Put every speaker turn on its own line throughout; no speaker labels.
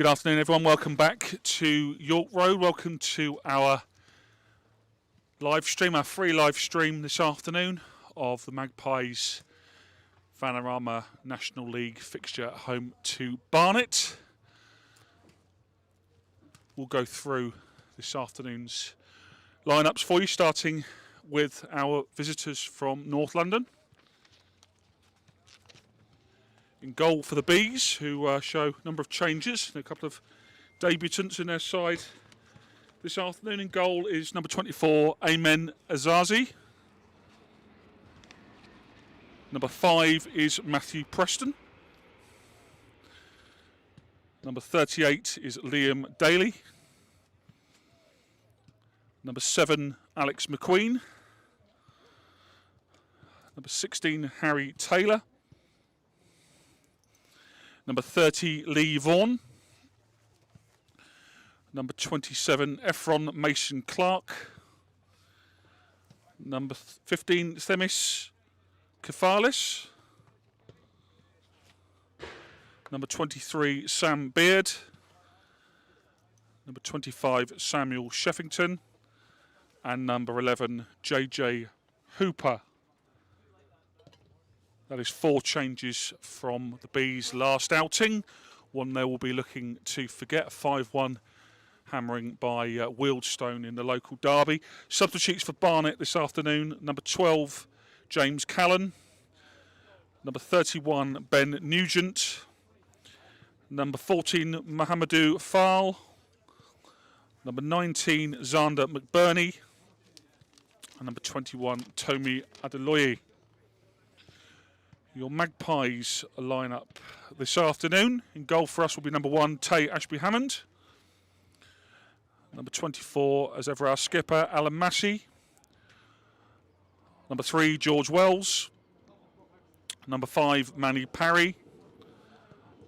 Good afternoon, everyone. Welcome back to York Road. Welcome to our live stream, our free live stream this afternoon of the Magpies Vanarama National League fixture at home to Barnet. We'll go through this afternoon's lineups for you, starting with our visitors from North London. In goal for the Bees, who show a number of changes and a couple of debutants in their side this afternoon. In goal is number 24, Aymen Azazi. Number 5 is Matthew Preston. Number 38 is Liam Daly. Number 7, Alex McQueen. Number 16, Harry Taylor. Number 30, Lee Vaughan. Number 27, Ephron Mason Clark. Number 15, Themis Kefalis. Number 23, Sam Beard. Number 25, Samuel Sheffington. And number 11, JJ Hooper. That is 4 changes from the Bees' last outing. One they will be looking to forget, 5-1 hammering by Wealdstone in the local derby. Substitutes for Barnet this afternoon: number 12, James Callan. Number 31, Ben Nugent. Number 14, Mohamedou Fall. Number 19, Xander McBurney. And number 21, Tomi Adeloye. Your Magpies lineup this afternoon. In goal for us will be number 1, Tay Ashby-Hammond. Number 24, as ever, our skipper, Alan Massey. Number 3, George Wells. Number 5, Manny Parry.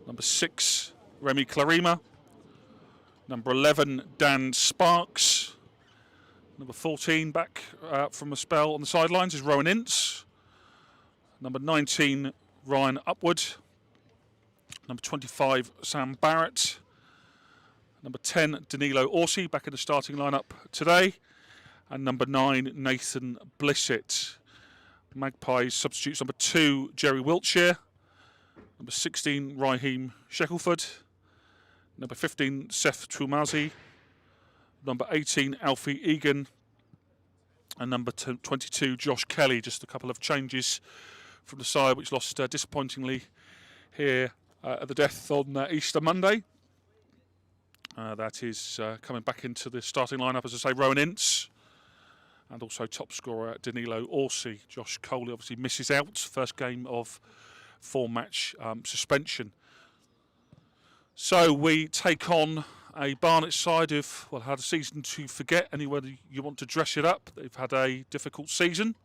Number 6, Remy Clarima. Number 11, Dan Sparks. Number 14, back from a spell on the sidelines, is Rowan Ince. Number 19, Ryan Upward. Number 25, Sam Barrett. Number 10, Danilo Orsi, back in the starting lineup today. And number 9, Nathan Blissett. Magpies substitutes: number 2, Jerry Wiltshire. Number 16, Raheem Shackelford. Number 15, Seth Trumazi. Number 18, Alfie Egan. And number 22, Josh Kelly. Just a couple of changes from the side, which lost disappointingly here at the death on Easter Monday. That is coming back into the starting lineup, as I say, Rowan Ince, and also top scorer Danilo Orsi. Josh Coley obviously misses out, first game of 4-match suspension. So we take on a Barnet side who've had a season to forget, anywhere you want to dress it up. They've had a difficult season,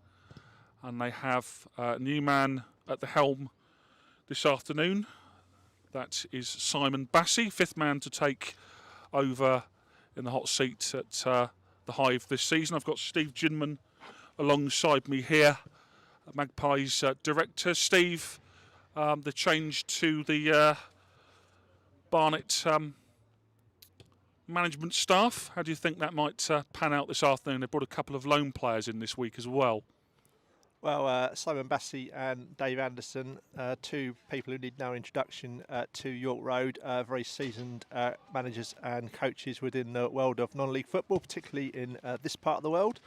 and they have a new man at the helm this afternoon. That is Simon Bassey, 5th man to take over in the hot seat at the Hive this season. I've got Steve Ginman alongside me here, Magpies director. Steve, the change to the Barnet management staff, how do you think that might pan out this afternoon? They brought a couple of loan players in this week as well.
Well, Simon Bassey and Dave Anderson, 2 people who need no introduction to York Road, very seasoned managers and coaches within the world of non-league football, particularly in this part of the world.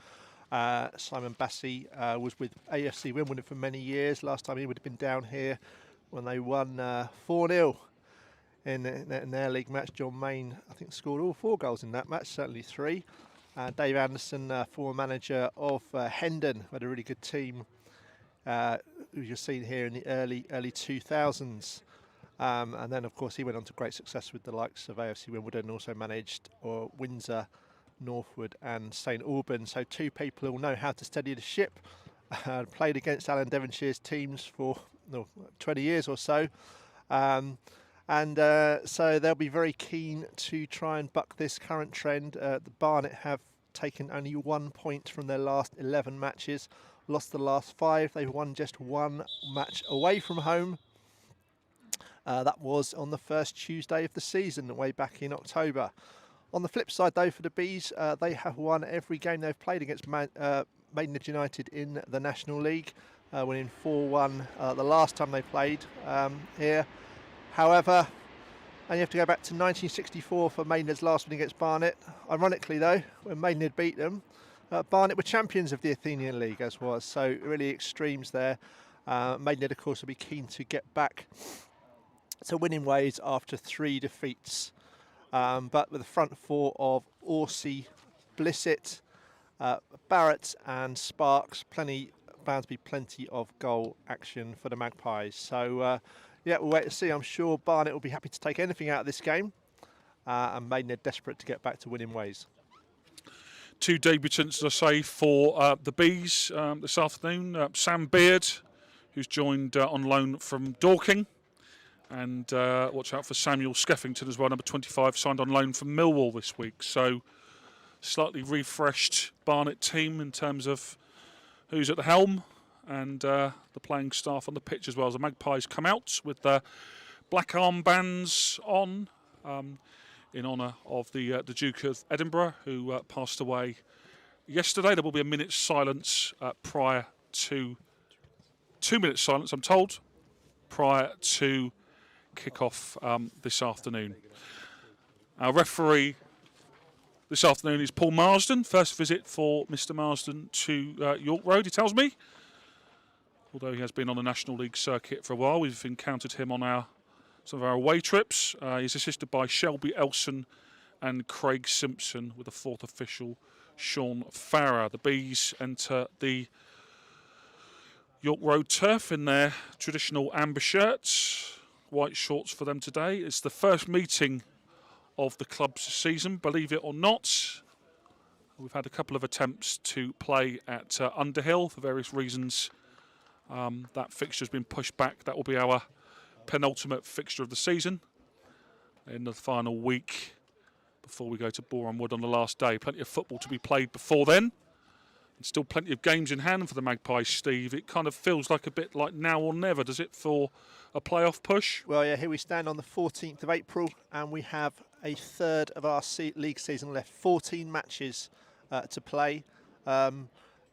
Simon Bassey was with AFC Wimbledon for many years. Last time he would have been down here when they won 4-0 in their league match. John Main, I think, scored all 4 goals in that match, certainly 3. Dave Anderson, former manager of Hendon, had a really good team who you've seen here in the early 2000s. And then, of course, he went on to great success with the likes of AFC Wimbledon, and also managed Windsor, Northwood and St Albans. So 2 people who know how to steady the ship. Played against Alan Devonshire's teams for 20 years or so. So they'll be very keen to try and buck this current trend. The Barnet have taken only 1 point from their last 11 matches, lost the last 5. They've won just 1 match away from home. That was on the first Tuesday of the season, way back in October. On the flip side, though, for the Bees, they have won every game they've played against Maidenhead United in the National League, winning 4-1 the last time they played here. However, and you have to go back to 1964 for Maidenhead's last win against Barnet. Ironically, though, when Maidenhead beat them, Barnet were champions of the Athenian League, as was. So really extremes there. Maidenhead, of course, will be keen to get back to winning ways after 3 defeats. But with the front four of Orsi, Blissett, Barrett and Sparks, bound to be plenty of goal action for the Magpies. So yeah, we'll wait to see. I'm sure Barnet will be happy to take anything out of this game, and Maidenhead desperate to get back to winning ways.
2 debutants, as I say, for the Bees this afternoon. Sam Beard, who's joined on loan from Dorking. And watch out for Samuel Skeffington as well, number 25, signed on loan from Millwall this week. So slightly refreshed Barnet team in terms of who's at the helm and the playing staff on the pitch as well. As the Magpies come out with the black armbands on in honour of the Duke of Edinburgh, who passed away yesterday. There will be a minute's silence prior to 2 minutes silence, I'm told, prior to kick-off this afternoon. Our referee this afternoon is Paul Marsden. First visit for Mr. Marsden to York Road, he tells me. Although he has been on the National League circuit for a while, we've encountered him on some of our away trips. He's assisted by Shelby Elson and Craig Simpson, with the 4th official, Sean Farrer. The Bees enter the York Road turf in their traditional amber shirts. White shorts for them today. It's the first meeting of the club's season, believe it or not. We've had a couple of attempts to play at Underhill for various reasons. That fixture's been pushed back. That will be our penultimate fixture of the season in the final week before we go to Boreham Wood on the last day. Plenty of football to be played before then. And still plenty of games in hand for the Magpies, Steve. It kind of feels like a bit like now or never, does it, for a playoff push?
Well, yeah, here we stand on the 14th of April, and we have a third of our league season left. 14 matches to play. Yeah,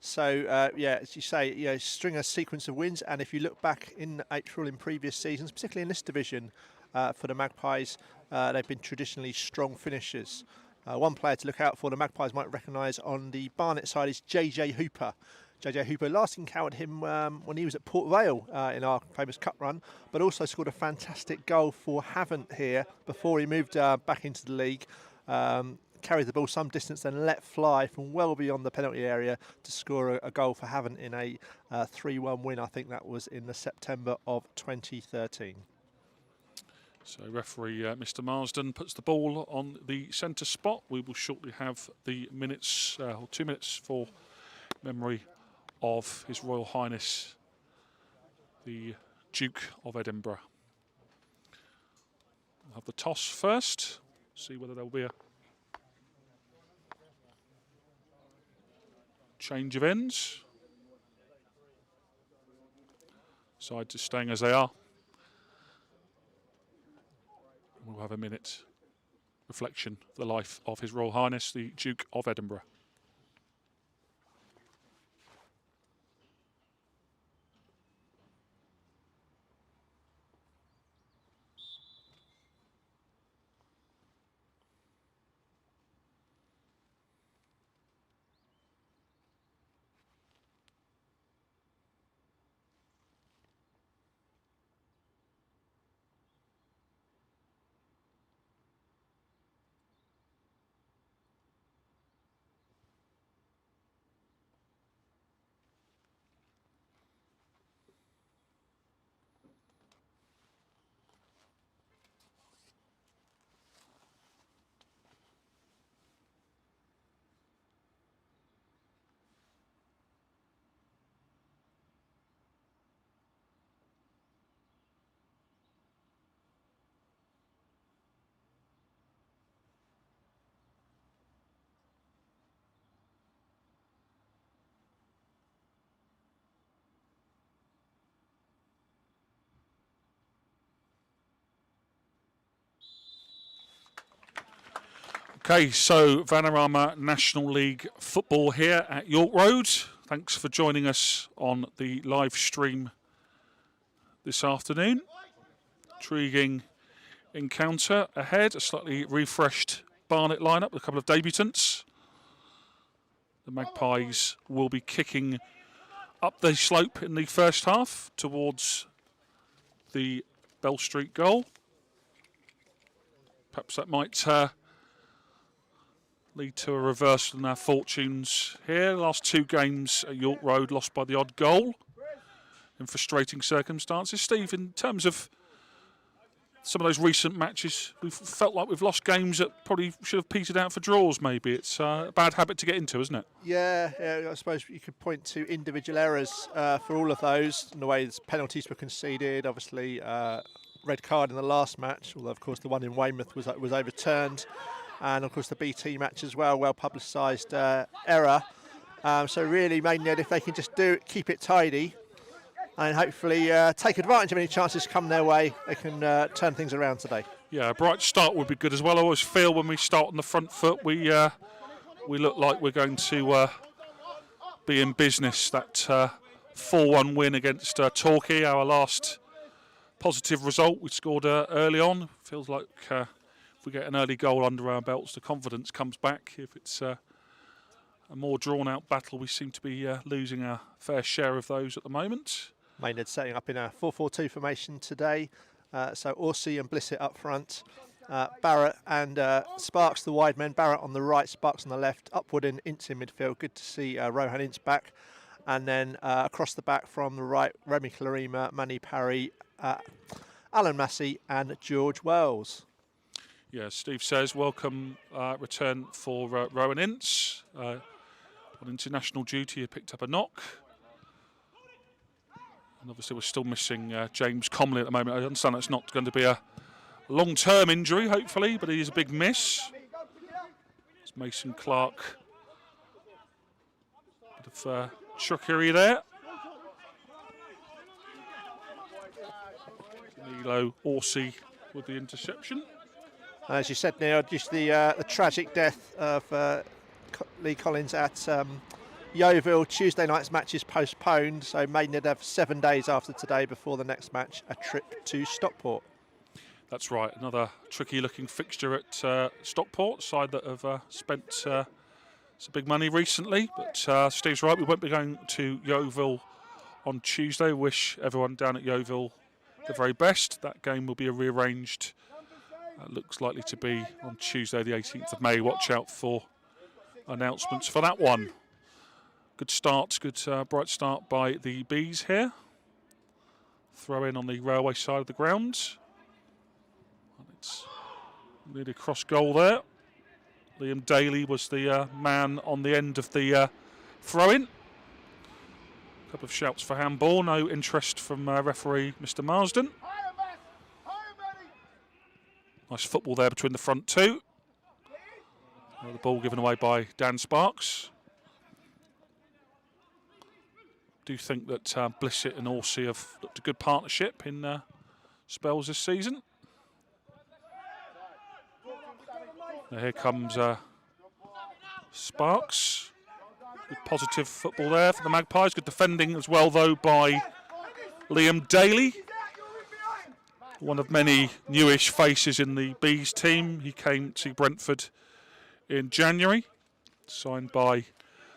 as you say, string a sequence of wins. And if you look back in April in previous seasons, particularly in this division for the Magpies, they've been traditionally strong finishers. One player to look out for, the Magpies might recognise on the Barnet side, is JJ Hooper. JJ Hooper last encountered him when he was at Port Vale in our famous cup run, but also scored a fantastic goal for Havant here before he moved back into the league. Carried the ball some distance, then let fly from well beyond the penalty area to score a goal for Havant in a 3-1 win. I think that was in the September of 2013.
So referee Mr. Marsden puts the ball on the centre spot. We will shortly have the minutes, or 2 minutes, for memory of His Royal Highness the Duke of Edinburgh. We'll have the toss first, see whether there will be a change of ends. Sides are staying as they are. We'll have a minute reflection of the life of His Royal Highness the Duke of Edinburgh. Okay, so Vanarama National League football here at York Road. Thanks for joining us on the live stream this afternoon. Intriguing encounter ahead, a slightly refreshed Barnet lineup with a couple of debutants. The Magpies will be kicking up the slope in the first half towards the Bell Street goal. Perhaps that might lead to a reversal in our fortunes here. Last two games at York Road lost by the odd goal in frustrating circumstances. Steve, in terms of some of those recent matches, we've felt like we've lost games that probably should have petered out for draws maybe. It's a bad habit to get into, isn't it?
Yeah, I suppose you could point to individual errors for all of those, in the way penalties were conceded, obviously red card in the last match, although of course the one in Weymouth was overturned, and of course the BT match as well, well publicised error. So really, Maidenhead, if they can just keep it tidy, and hopefully take advantage of any chances come their way, they can turn things around today.
Yeah, a bright start would be good as well. I always feel when we start on the front foot, we look like we're going to be in business. That 4-1 win against Torquay, our last positive result. We scored early on. Feels like if we get an early goal under our belts, the confidence comes back. If it's a more drawn-out battle, we seem to be losing our fair share of those at the moment.
Maynard setting up in a 4-4-2 formation today. So Orsi and Blissett up front. Barrett and Sparks, the wide men. Barrett on the right, Sparks on the left. Upwood and Ince in midfield. Good to see Rohan Ince back. And then across the back from the right, Remy Clarima, Manny Parry, Alan Massey and George Wells.
Yeah, Steve says welcome return for Rohan Ince. On international duty, he picked up a knock. And obviously we're still missing James Comley at the moment. I understand that's not going to be a long-term injury, hopefully, but it is a big miss. It's Mason Clark. Bit of trickery there. Nilo Orsi with the interception.
As you said, Neil, just the tragic death of Lee Collins at Yeovil. Tuesday night's match is postponed, so Maidenhead have 7 days after today before the next match, a trip to Stockport.
That's right, another tricky-looking fixture at Stockport, side that have spent some big money recently. But Steve's right, we won't be going to Yeovil on Tuesday. Wish everyone down at Yeovil the very best. That game will be rearranged. Looks likely to be on Tuesday, the 18th of May. Watch out for announcements for that one. Good start, good bright start by the Bees here. Throw in on the railway side of the ground. And it's nearly cross goal there. Liam Daly was the man on the end of the throw-in. A couple of shouts for handball, no interest from referee Mr. Marsden. Nice football there between the front two. The ball given away by Dan Sparks. Do think that Blissett and Orsi have looked a good partnership in spells this season. Now here comes Sparks. Good positive football there for the Magpies. Good defending as well, though, by Liam Daly. One of many newish faces in the Bees team. He came to Brentford in January, signed by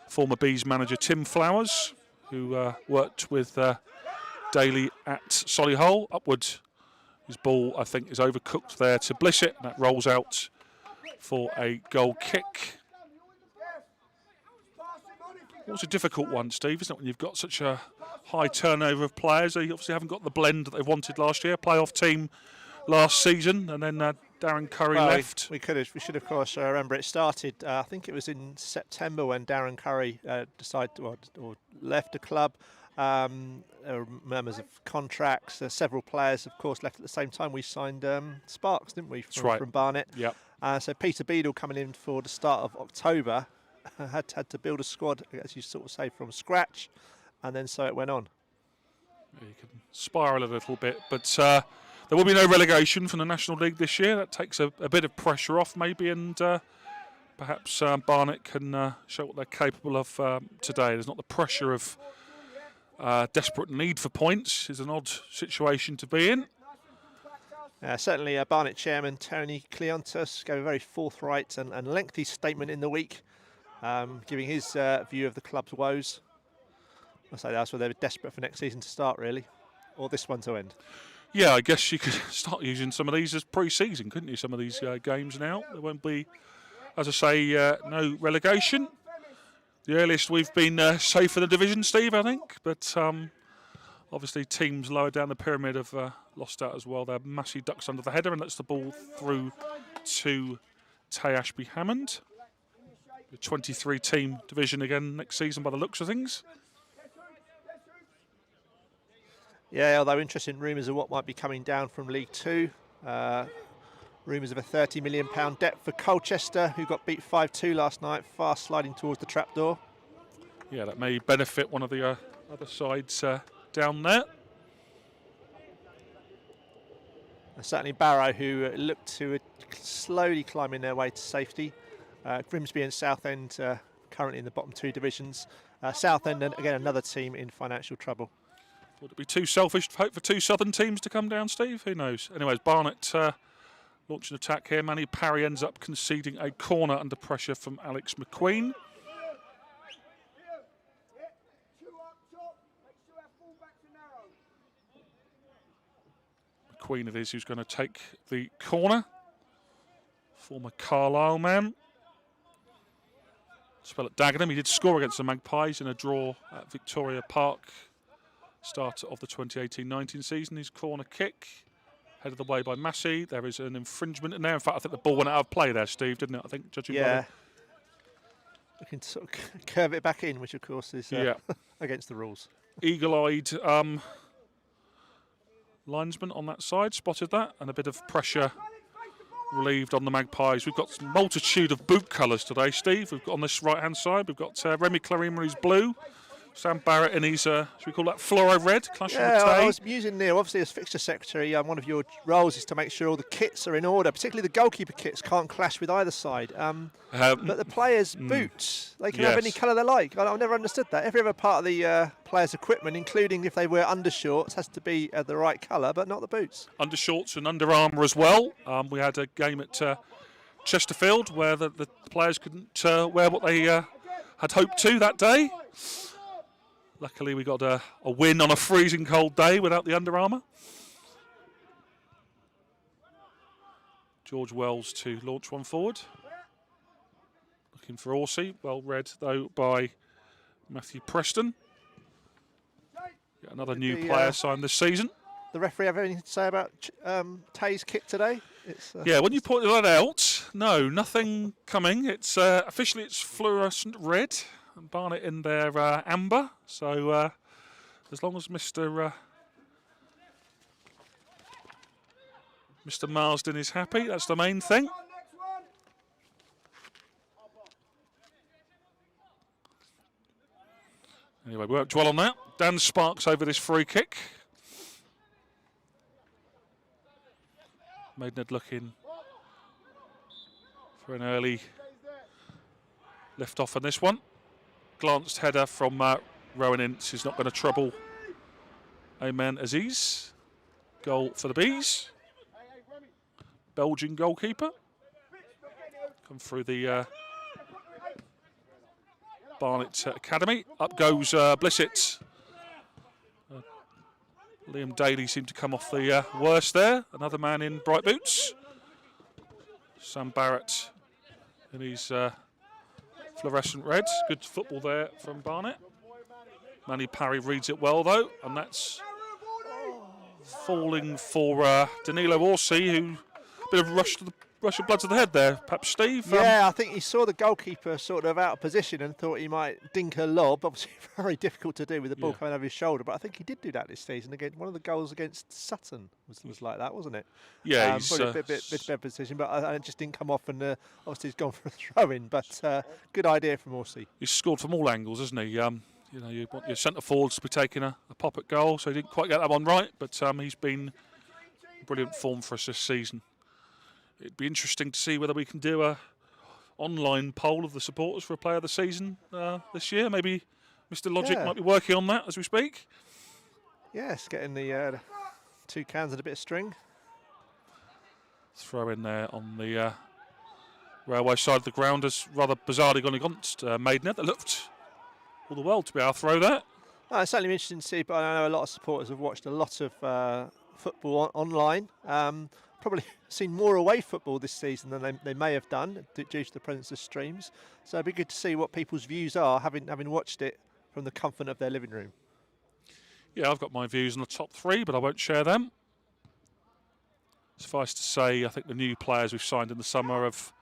former Bees manager Tim Flowers, who worked with Daly at Solihull. Upward, his ball, I think, is overcooked there to Blissett, and that rolls out for a goal kick. It was a difficult one, Steve, isn't it, when you've got such a high turnover of players? They obviously haven't got the blend that they wanted last year. Playoff team last season, and then Darren Curry left.
We should, of course, remember it started, I think it was in September when Darren Curry decided or left the club. There were members of contracts. Several players, of course, left at the same time. We signed Sparks, didn't we, from Barnet?
Yep.
So Peter Beadle coming in for the start of October had to build a squad, as you sort of say, from scratch, and then so it went on.
You can spiral a little bit, but there will be no relegation from the National League this year. That takes a bit of pressure off, maybe, and perhaps Barnet can show what they're capable of today. There's not the pressure of desperate need for points. It's an odd situation to be in.
Certainly, Barnet chairman Tony Cleontas gave a very forthright and lengthy statement in the week, giving his view of the club's woes. I say that's where they were desperate for next season to start, really, or this one to end.
Yeah, I guess you could start using some of these as pre-season, couldn't you? Some of these games now. There won't be, as I say, no relegation. The earliest we've been safe for the division, Steve, I think. But obviously teams lower down the pyramid have lost out as well. They're massive ducks under the header, and that's the ball through to Tay Ashby-Hammond. The 23-team division again next season by the looks of things.
Yeah, although interesting rumours of what might be coming down from League Two. Rumours of a £30 million debt for Colchester, who got beat 5-2 last night, fast sliding towards the trapdoor.
Yeah, that may benefit one of the other sides down there.
And certainly Barrow, who looked to slowly climbing their way to safety. Grimsby and Southend currently in the bottom two divisions. Southend, again, another team in financial trouble.
Would it be too selfish to hope for two southern teams to come down, Steve? Who knows? Anyways, Barnet launch an attack here. Manny Parry ends up conceding a corner under pressure from Alex McQueen. McQueen it is who's going to take the corner. Former Carlisle man. Spell at Dagenham. He did score against the Magpies in a draw at Victoria Park. Start of the 2018-19 season. His corner kick. Headed away by Massey. There is an infringement in there. In fact, I think the ball went out of play there, Steve, didn't it? I think, judging by the...
Looking to sort of curve it back in, which, of course, is against the rules.
Eagle-eyed linesman on that side spotted that, and a bit of pressure relieved on the Magpies. We've got a multitude of boot colours today, Steve. We've got on this right-hand side, we've got Remy Clarima in his blue, Sam Barrett in his, should we call that fluoro red?
I was musing Neil, obviously as fixture secretary, one of your roles is to make sure all the kits are in order, particularly the goalkeeper kits can't clash with either side. But the players' boots, they can have any colour they like. I've never understood that. Every other part of the players' equipment, including if they wear undershorts, has to be the right colour, but not the boots.
Undershorts and Under Armour as well. We had a game at Chesterfield where the players couldn't wear what they had hoped to that day. Luckily, we got a win on a freezing cold day without the Under Armour. George Wells to launch one forward. Looking for Orsi. Well read, though, by Matthew Preston. Yet another new player signed this season.
The referee have anything to say about Tay's kit today?
Yeah, when you pointed that out, no, nothing coming. It's officially it's fluorescent red. And Barnet in their amber, so as long as Mr. Marsden is happy, that's the main thing. Anyway, we won't dwell on that. Dan Sparks over this free kick. Maidenhead looking for an early lift off on this one. Glanced header from Rowan Ince is not going to trouble Ayman Aziz. Goal for the Bees. Belgian goalkeeper. Come through the Barnet Academy. Up goes Blissett. Liam Daly seemed to come off the worst there. Another man in bright boots. Sam Barrett in his fluorescent reds. Good football there from Barnet. Manny Parry reads it well, though, and that's falling for Danilo Orsi, who a bit of rush of blood to the head there, perhaps, Steve?
Yeah, I think he saw the goalkeeper sort of out of position and thought he might dink a lob. Obviously, very difficult to do with the ball coming over his shoulder, but I think he did do that this season. Again, one of the goals against Sutton was like that, wasn't it?
Yeah, he's
probably a bit better position, but it just didn't come off, and obviously he's gone for a throw-in. But good idea from Orsi.
He's scored from all angles, hasn't he? You know, you want your centre forwards to be taking a pop at goal, so he didn't quite get that one right, but he's been brilliant form for us this season. It'd be interesting to see whether we can do on online poll of the supporters for a player of the season this year. Maybe Mr. Logic
Yeah.
might be working on that as we speak.
Yes, getting the 2 cans and a bit of string.
Throw in there on the railway side of the ground has rather bizarrely gone against Maidenhead. That looked all the world to be able to throw that.
It's certainly interesting to see, but I know a lot of supporters have watched a lot of football online. Probably seen more away football this season than they may have done due to the presence of streams. So it'd be good to see what people's views are, having watched it from the comfort of their living room.
Yeah, I've got my views on the top 3, but I won't share them. Suffice to say, I think the new players we've signed in the summer have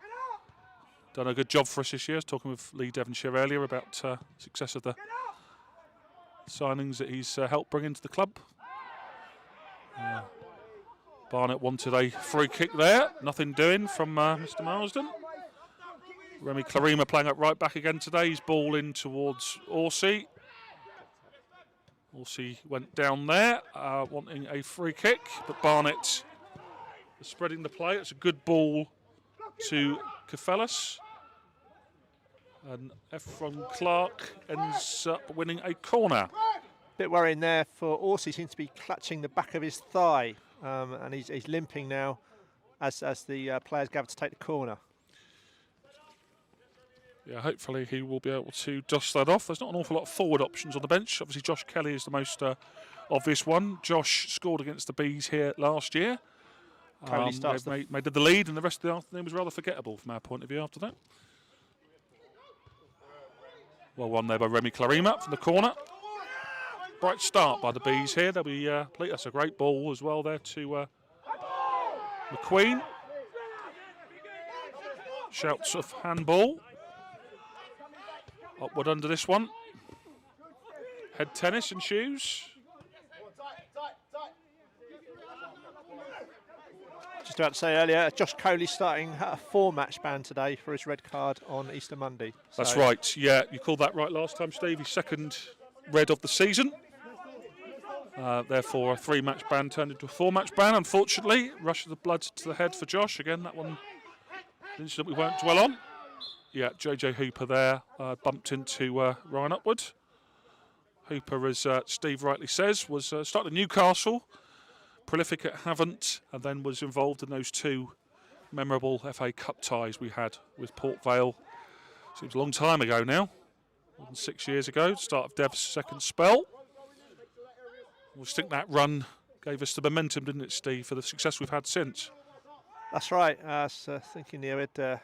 done a good job for us this year. I was talking with Lee Devonshire earlier about success of the signings that he's helped bring into the club. Barnet wanted a free kick there. Nothing doing from Mr. Marsden. Remy Clarima playing up right back again today. He's ball in towards Orsi. Orsi went down there, wanting a free kick, but Barnet is spreading the play. It's a good ball to Kefelis. And Efron Clark ends up winning a corner.
Bit worrying there for Orsi, seems to be clutching the back of his thigh, and he's limping now as the players gather to take the corner.
Yeah, hopefully he will be able to dust that off. There's not an awful lot of forward options on the bench. Obviously, Josh Kelly is the most obvious one. Josh scored against the Bees here last year.
Coley starts
made the lead, and the rest of the afternoon was rather forgettable from our point of view after that. Well won there by Remy Clarima from the corner. Bright start by the Bees here. They'll be that's a great ball as well there to McQueen. Shouts of handball. Upward under this one. Head tennis and shoes.
Just about to say earlier, Josh Coley starting a 4-match ban today for his red card on Easter Monday.
That's right, yeah, you called that right last time, Steve. His second red of the season. Therefore, a 3-match ban turned into a 4-match ban, unfortunately. Rush of the blood to the head for Josh. Again, that one, an incident we won't dwell on. Yeah, JJ Hooper there bumped into Ryan Upward. Hooper, as Steve rightly says, was started at Newcastle, prolific at Havant, and then was involved in those 2 memorable FA Cup ties we had with Port Vale. Seems a long time ago now, more than 6 years ago, start of Dev's second spell. I just think that run gave us the momentum, didn't it, Steve, for the success we've had since.
That's right. I was thinking there, had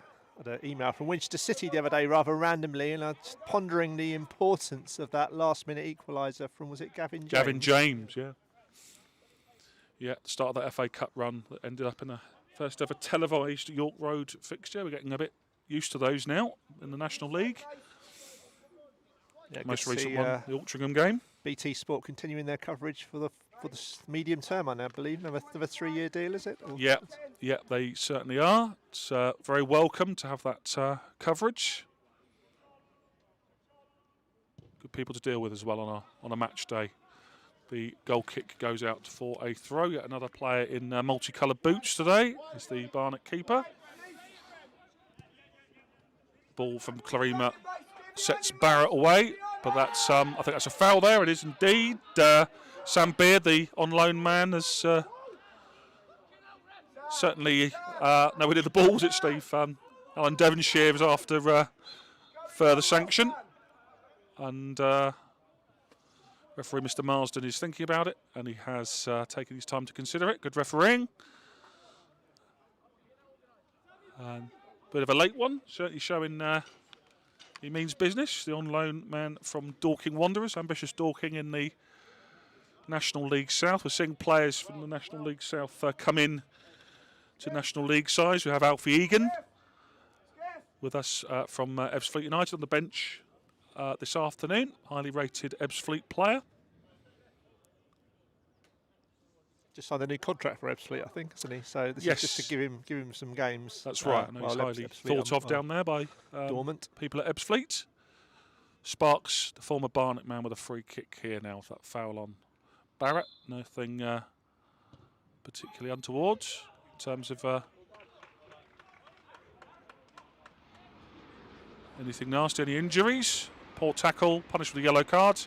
an email from Winchester City the other day rather randomly, and I was pondering the importance of that last-minute equaliser from, was it Gavin James?
Gavin James, yeah. Yeah, the start of that FA Cup run that ended up in a first ever televised York Road fixture. We're getting a bit used to those now in the National League.
Yeah,
most recent one, the Altrincham game.
BT Sport continuing their coverage for the medium term, I now believe. Another 3-year deal, is it? Or
Yeah, they certainly are. It's very welcome to have that coverage. Good people to deal with as well on a match day. The goal kick goes out for a throw. Yet another player in multicoloured boots today is the Barnet keeper. Ball from Clarima sets Barrett away, but that's I think that's a foul there. It is indeed. Sam Beard, the on-loan man, has certainly nowhere near the balls. It's Steve. Alan Devonshire was after further sanction, and referee Mr. Marsden is thinking about it, and he has taken his time to consider it. Good refereeing. Bit of a late one, certainly showing he means business. The on-loan man from Dorking Wanderers, ambitious Dorking in the National League South. We're seeing players from the National League South come in to National League size. We have Alfie Egan with us from Ebbsfleet United on the bench this afternoon. Highly rated Ebbsfleet player.
Just signed a new contract for Ebbsfleet, I think, hasn't he? So this
Yes.
is just to give him some games.
That's right. I know he's highly thought of down there by
dormant
people at Ebbsfleet. Sparks, the former Barnet man, with a free kick here now with that foul on Barrett. Nothing particularly untoward in terms of Anything nasty? Any injuries? Poor tackle, punished with a yellow card.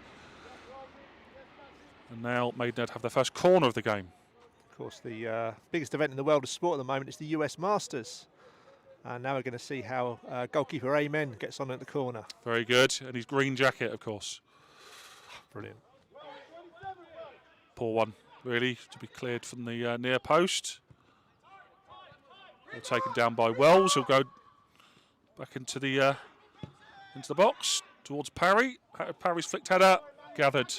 And now Maidenhead have their first corner of the game.
Of course, the biggest event in the world of sport at the moment is the US Masters. And now we're going to see how goalkeeper Amen gets on at the corner.
Very good. And his green jacket, of course.
Brilliant.
Poor one, really, to be cleared from the near post. All taken down by Wells. He'll go back into the box towards Parry. Parry's flicked header, gathered.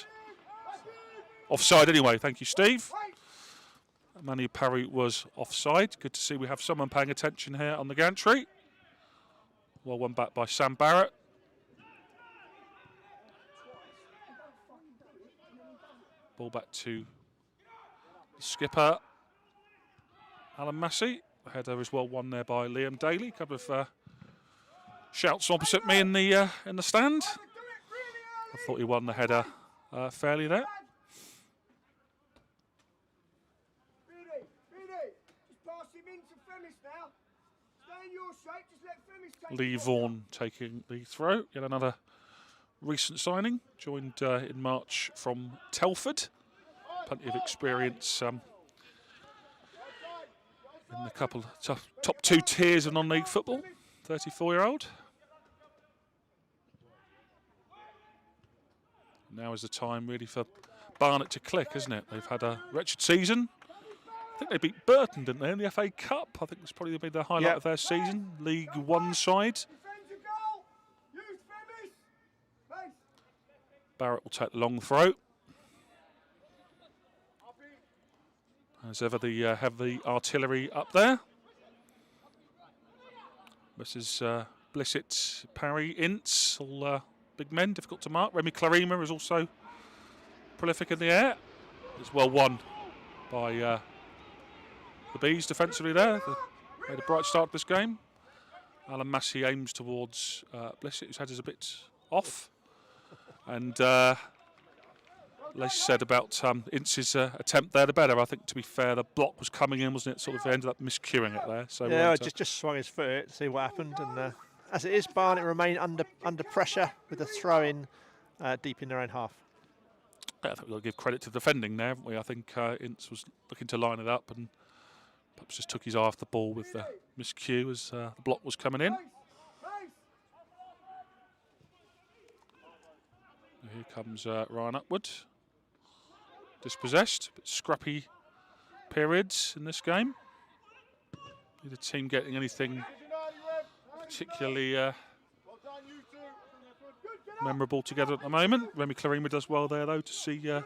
Offside anyway, thank you, Steve. Manu Parry was offside. Good to see we have someone paying attention here on the gantry. Well, one back by Sam Barrett. Ball back to the skipper, Alan Massey. The header is well won there by Liam Daly. A couple of shouts opposite me in the stand. I thought he won the header fairly there. Lee Vaughan taking the throw. Yet another recent signing, joined in March from Telford. Plenty of experience in the couple top 2 tiers of non-league football. 34-year-old. Now is the time really for Barnet to click, isn't it? They've had a wretched season. I think they beat Burton, didn't they, in the FA Cup? I think it's probably been the highlight of their season. League One side. Barrett will take the long throw. As ever, the heavy artillery up there. This is Blissett, Parry, Ince, all big men, difficult to mark. Remy Clarima is also prolific in the air. It's well won by the Bees defensively there. Made a bright start to this game. Alan Massey aims towards Blissett, whose head is a bit off. And Les said about Ince's attempt there, the better. I think, to be fair, the block was coming in, wasn't it? Sort of ended up miscuing it there. So
yeah, just swung his foot at it to see what happened. And as it is, Barnet remain under pressure with the throw-in deep in their own half.
Yeah, I think we've got to give credit to the defending there, haven't we? I think Ince was looking to line it up and perhaps just took his eye off the ball with the miscue as the block was coming in. Here comes Ryan Upwood. Dispossessed, but scrappy periods in this game. Neither team getting anything particularly memorable together at the moment. Remy Clarima does well there, though, to see I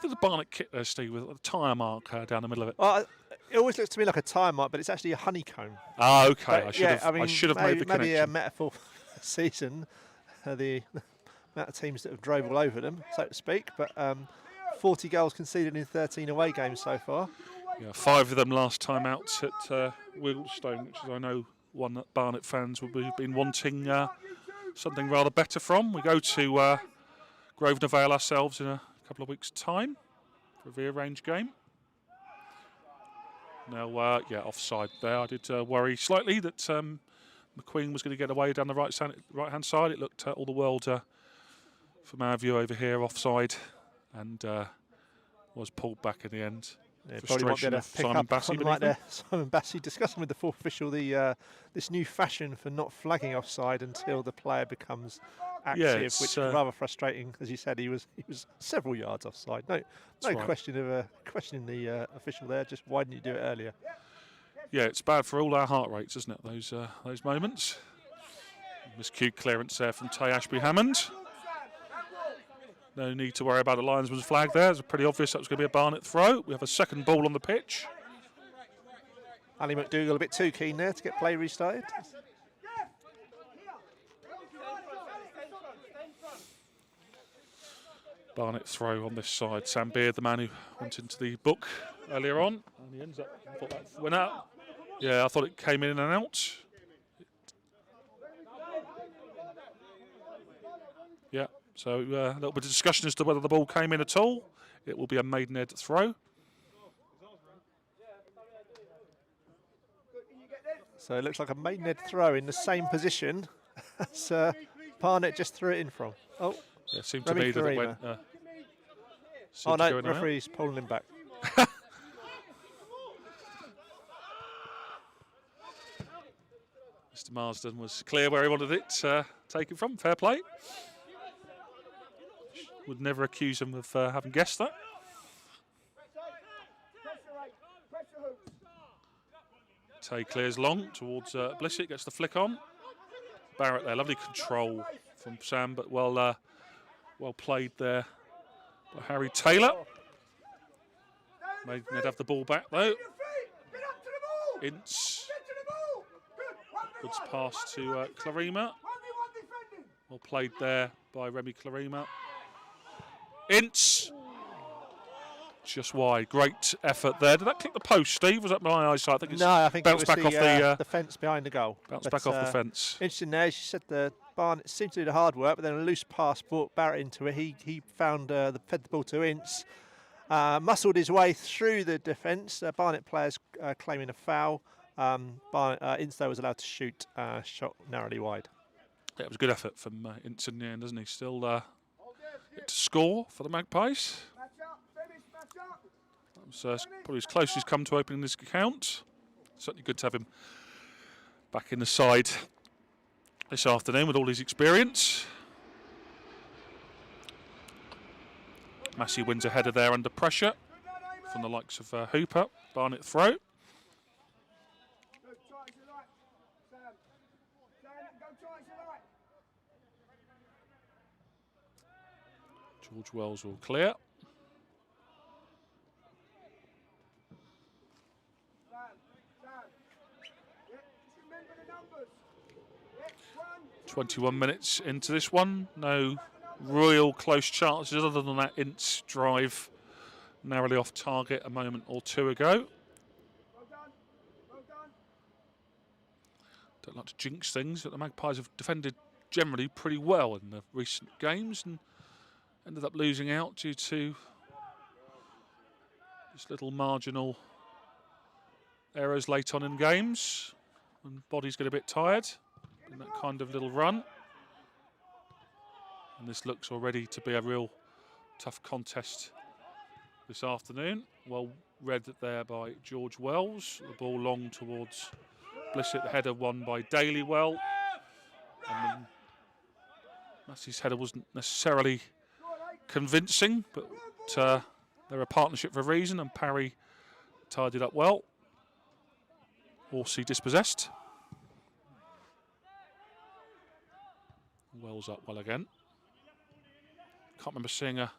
think the Barnet kit there, Steve, with a tyre mark down the middle of it.
Well, it always looks to me like a tyre mark, but it's actually a honeycomb.
Ah, okay.
But
I should have made the connection.
Maybe a metaphor for the season, the amount of teams that have drove all over them, so to speak. But 40 goals conceded in 13 away games so far.
Yeah, 5 of them last time out at Wigglestone, which is, I know, one that Barnet fans will be been wanting something rather better from. We go to Grosvenor Vale ourselves in a couple of weeks' time for a rearranged game. Now, yeah, offside there. I did worry slightly that McQueen was going to get away down the right-hand side. It looked all the world from our view over here offside, and was pulled back in the end.
Yeah, probably might be able to pick
Simon
up
Bassey,
right there. Simon Bassey discussing with the fourth official this new fashion for not flagging offside until the player becomes active, which is rather frustrating. As you said, he was several yards offside. No right. question of questioning the official there. Just why didn't you do it earlier?
Yeah, it's bad for all our heart rates, isn't it? Those moments. Miscued clearance there from Tay Ashby-Hammond. No need to worry about the linesman's flag there. It's pretty obvious that was going to be a Barnet throw. We have a second ball on the pitch.
Ali McDougall a bit too keen there to get play restarted.
Barnet throw on this side. Sam Beard, the man who went into the book earlier on. And he ends up, I thought that went out. Yeah, I thought it came in and out. Yeah. So a little bit of discussion as to whether the ball came in at all. It will be a Maidenhead throw.
So it looks like a Maidenhead throw in the same position That's Barnet just threw it in from. Oh,
Yeah, it seemed to
Remy
me that it
Karima.
went.
Oh
seemed to go
no,
in and out.
referee's pulling him back.
Mr. Marsden was clear where he wanted it taken from. Fair play. Would never accuse him of having guessed that. Tay clears long towards Blissett, gets the flick on. Barrett there, lovely control from Sam, but well played there by Harry Taylor. Maidenhead have the ball back though. Ince. Good pass to Clarima. Well played there by Remy Clarima. Ince. Just wide. Great effort there. Did that click the post, Steve? Was that my eyesight? I think it's
I think
bounced
it was
back off
the fence behind the goal.
Bounced back off the fence.
Interesting there. She said the Barnet seemed to do the hard work, but then a loose pass brought Barrett into it. He found fed the ball to Ince. Muscled his way through the defence. Barnet players claiming a foul. Ince though was allowed to shoot, shot narrowly wide.
Yeah, it was a good effort from Ince in the end, doesn't he? Still to score for the Magpies. That was probably as close as he's come to opening this account. Certainly good to have him back in the side this afternoon with all his experience. Massey wins a header there under pressure from the likes of Hooper. Barnet throw. George Wells will clear. .21 minutes into this one. No real close chances other than that Ince drive narrowly off target a moment or two ago. Don't like to jinx things, but the Magpies have defended generally pretty well in the recent games and ended up losing out due to just little marginal errors late on in games when bodies get a bit tired in that kind of little run. And this looks already to be a real tough contest this afternoon. Well read there by George Wells. The ball long towards Blissett, the header won by Dailywell. And Massey's header wasn't necessarily convincing, but they're a partnership for a reason, and Parry tied it up well. Horsey dispossessed. Wells up well again. Can't remember seeing a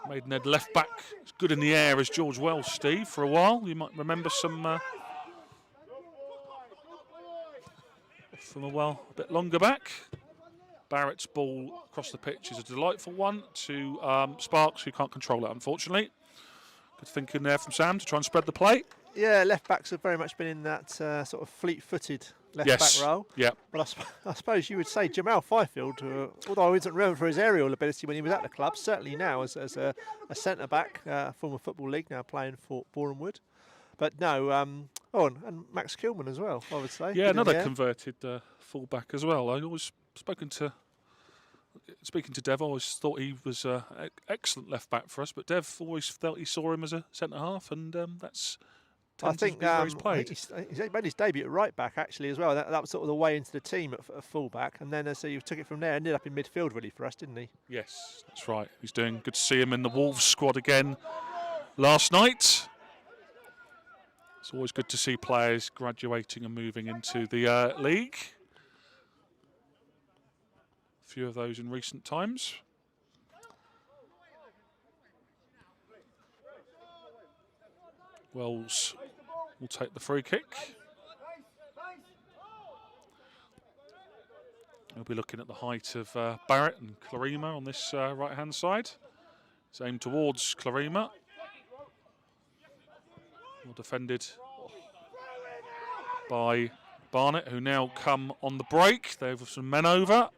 Maidenhead left back as good in the air as George Wells, Steve, for a while. You might remember some from a bit longer back. Barrett's ball across the pitch is a delightful one to Sparks, who can't control it, unfortunately. Good thinking there from Sam to try and spread the play.
Yeah, left backs have very much been in that sort of fleet-footed left back role.
Yeah.
But I suppose you would say Jamal Fifield, although I wasn't remembered for his aerial ability when he was at the club, certainly now as a centre back, former Football League, now playing for Bournemouth. But no, and Max Kilman as well, I would say.
Yeah, another converted full-back as well. I always speaking to Dev, I always thought he was an excellent left back for us, but Dev always felt he saw him as a centre half, and that's.
I think he made his debut at right back actually as well. That was sort of the way into the team at full back, and then so you took it from there. Ended up in midfield really for us, didn't he?
Yes, that's right. He's doing good to see him in the Wolves squad again last night. It's always good to see players graduating and moving into the league. A few of those in recent times. Wells will take the free kick. We'll be looking at the height of Barrett and Clarima on this right-hand side. It's aimed towards Clarima. Well defended by Barnet, who now come on the break. They have some men over.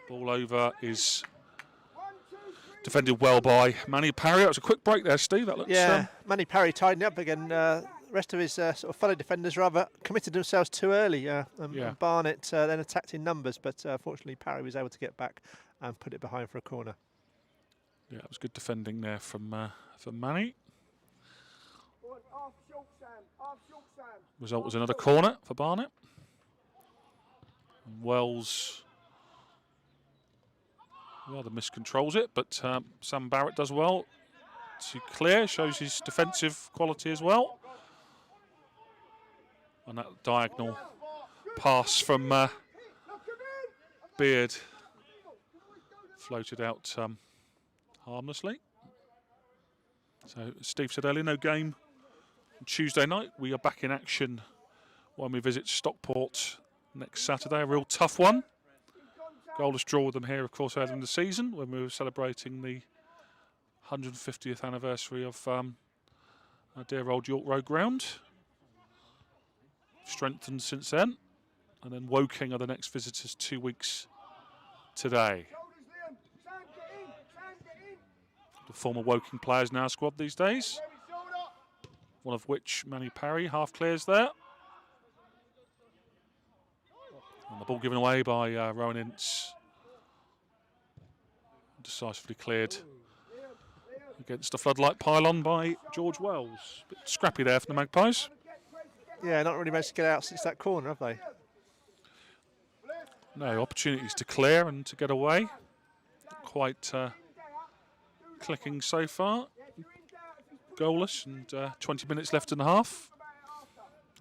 Ball over is defended well by Manny Parry. That was a quick break there, Steve. That looks
Manny Parry tidying up again. rest of his sort of fellow defenders rather committed themselves too early. And Barnet then attacked in numbers, but fortunately Parry was able to get back and put it behind for a corner.
Yeah, it was good defending there from Manny. Result was another corner for Barnet. And Wells rather miscontrols it, but Sam Barrett does well to clear, shows his defensive quality as well. And that diagonal pass from Beard floated out harmlessly. So, as Steve said earlier, no game on Tuesday night. We are back in action when we visit Stockport next Saturday. A real tough one. Goalless draw with them here, of course, earlier in the season when we were celebrating the 150th anniversary of our dear old York Road ground. Strengthened since then. And then Woking are the next visitors 2 weeks today. The former Woking players now squad these days. One of which, Manny Parry, half clears there. And the ball given away by Rowan Ince. Decisively cleared against the floodlight pylon by George Wells. Bit scrappy there for the Magpies.
Yeah, not really managed to get out since that corner, have they?
No, opportunities to clear and to get away. Quite clicking so far. Goalless and 20 minutes left in the half.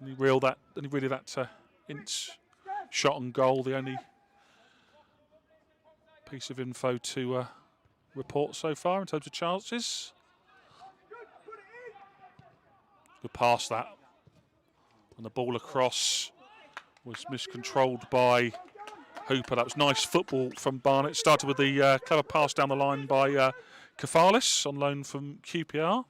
And really that Ince shot on goal, the only piece of info to report so far in terms of chances. Good pass that. And the ball across was miscontrolled by Hooper. That was nice football from Barnet. Started with the clever pass down the line by Kefalis on loan from QPR.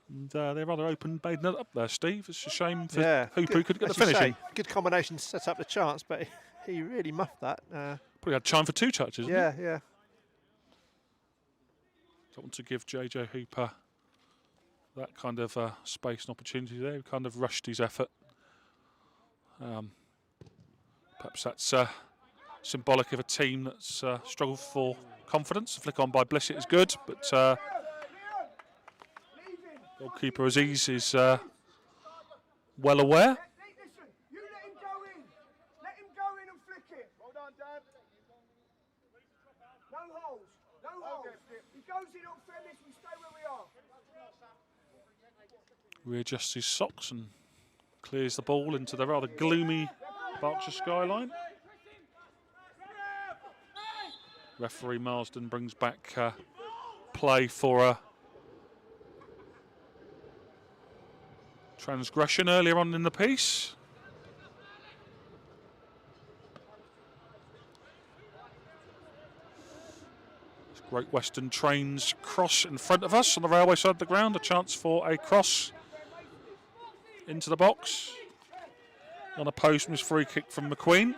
And they rather opened Maidenhead up there, Steve. It's a shame for Hooper who couldn't get the finishing.
Good combination to set up the chance, but he really muffed that.
Probably had time for 2 touches,
yeah.
Don't want to give JJ Hooper that kind of space and opportunity there. He kind of rushed his effort. Perhaps that's symbolic of a team that's struggled for confidence. The flick on by Blissett is good, but goalkeeper Aziz is well aware. Readjusts his socks and clears the ball into the rather gloomy Berkshire skyline. Referee Marsden brings back play for a transgression earlier on in the piece. Great Western Trains cross in front of us on the railway side of the ground. A chance for a cross into the box. On a postman's free kick from McQueen.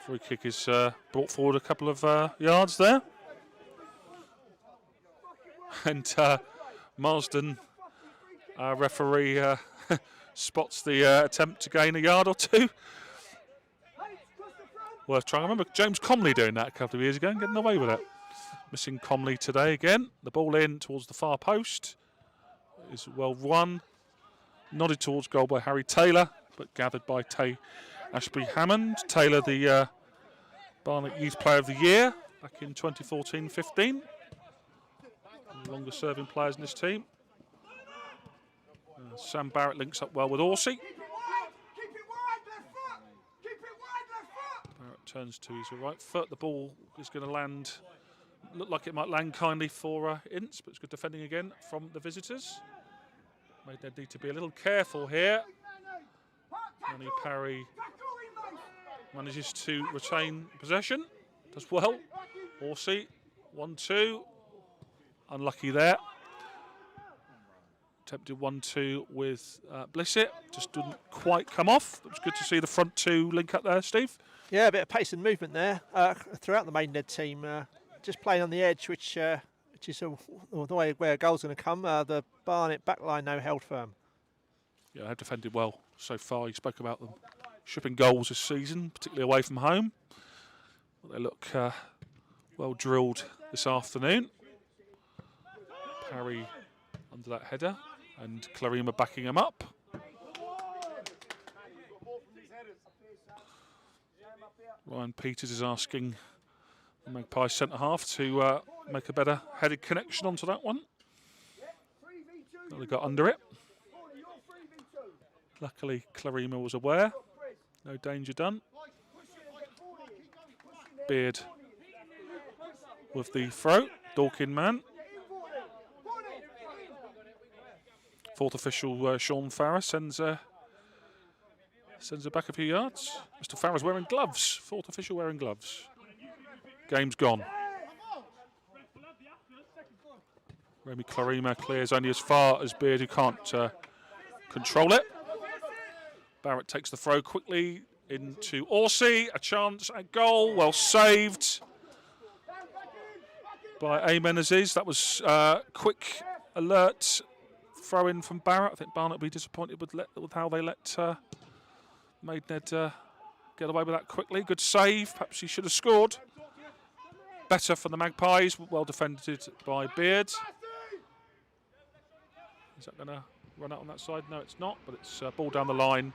Free kick is brought forward a couple of yards there. And Marsden, our referee, spots the attempt to gain a yard or two. Worth trying. I remember James Comley doing that a couple of years ago and getting away with it. Missing Comley today again. The ball in towards the far post. Is well run. Nodded towards goal by Harry Taylor, but gathered by Ashby Hammond. Taylor, the Barnet Youth Player of the Year back in 2014-15. Longest serving players in this team. Sam Barrett links up well with Orsi. Barrett turns to his right foot. The ball is going to land, look like it might land kindly for Ince, but it's good defending again from the visitors. They need to be a little careful here. Manny Parry manages to retain possession. Does well. Orsi, 1-2. Unlucky there. Attempted 1-2 with Blissett. Just didn't quite come off. It was good to see the front two link up there, Steve.
Yeah, a bit of pace and movement there throughout the Maidenhead team. Just playing on the edge, which which is the way where a goal's going to come. The Barnet backline now held firm.
Yeah, they've defended well so far. You spoke about them shipping goals this season, particularly away from home. But they look well drilled this afternoon. Parry under that header, and Clarima backing him up. Ryan Peters is asking the Magpies centre-half to make a better headed connection onto that one. They got under it. Luckily, Clarima was aware. No danger done. Beard with the throw. Dorkin man. Fourth official, Sean Farrer, sends her back a few yards. Mr. Farrer's wearing gloves. Fourth official wearing gloves. Game's gone. Remy Clarima clears only as far as Beard, who can't control it. Barrett takes the throw quickly into Orsi. A chance at goal. Well saved by Amen Aziz. That was quick, alert throw in from Barrett. I think Barnet will be disappointed with how they let Maidenhead get away with that quickly. Good save. Perhaps he should have scored. Better for the Magpies. Well defended by Beard. Is that going to run out on that side? No, it's not, but it's ball down the line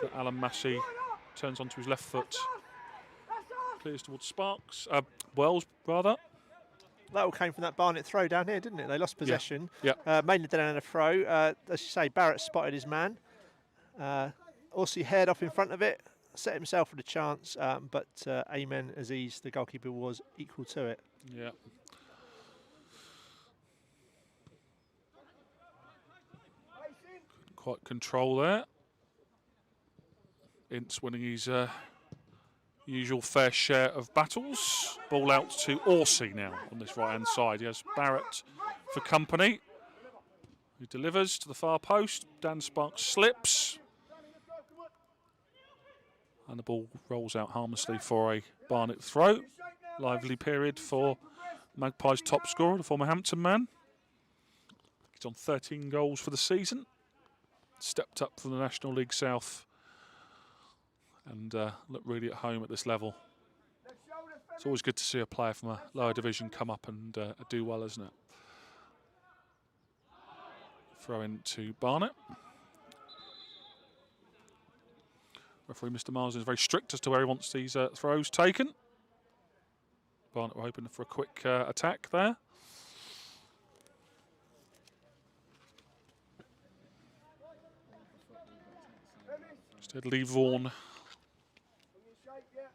that Alan Massey turns onto his left foot. Clears towards Sparks. Wells, rather.
That all came from that Barnet throw down here, didn't it? They lost possession.
Yeah.
Maidenhead didn't have a throw. As you say, Barrett spotted his man. Orsi haired off in front of it, set himself with a chance, but Amen Aziz, the goalkeeper, was equal to it.
Yeah. Couldn't quite control there. Ince winning his usual fair share of battles. Ball out to Orsi now on this right-hand side. He has Barrett for company, who delivers to the far post. Dan Sparks slips. And the ball rolls out harmlessly for a Barnet throw. Lively period for Magpies' top scorer, the former Hampton man. He's on 13 goals for the season. Stepped up from the National League South and looked really at home at this level. It's always good to see a player from a lower division come up and do well, isn't it? Throw in to Barnet. Referee Mr. Marsden is very strict as to where he wants these throws taken. Barnet were hoping for a quick attack there. Instead, Lee Vaughan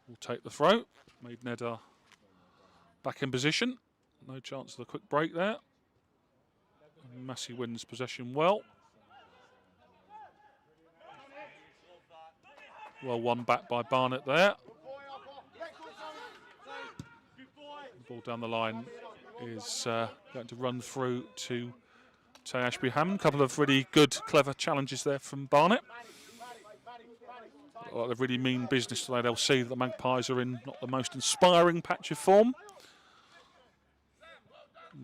will take the throw. Maidenhead are back in position. No chance of a quick break there. Massey wins possession well. Well won back by Barnet there. The ball down the line is going to run through to Tay Ashby Hammond. A couple of really good, clever challenges there from Barnet. They really mean business today. They'll see that the Magpies are in not the most inspiring patch of form.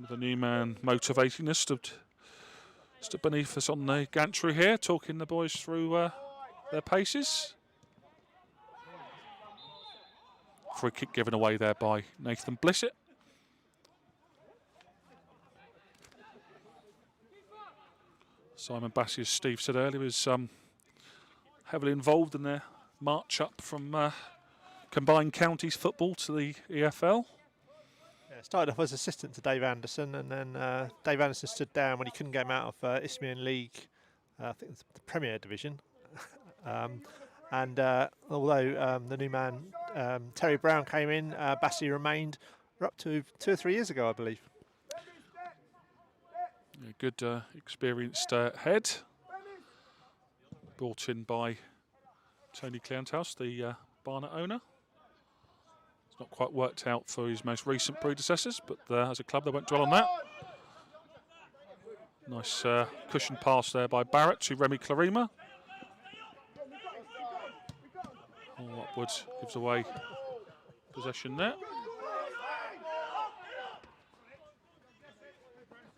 With a new man motivating us, stood beneath us on the gantry here, talking the boys through their paces. Free kick given away there by Nathan Blissett. Simon Bassey, as Steve said earlier, was heavily involved in their march up from combined counties football to the EFL.
Yeah, started off as assistant to Dave Anderson, and then Dave Anderson stood down when he couldn't get him out of Isthmian League, I think it's the Premier Division. And although the new man, Terry Brown, came in, Bassey remained. We're up to 2 or 3 years ago, I believe.
A good, experienced head. Brought in by Tony Cleanthouse, the Barnet owner. It's not quite worked out for his most recent predecessors, but as a club they won't dwell on that. Nice cushion pass there by Barrett to Remy Clarima. All upwards, gives away possession there.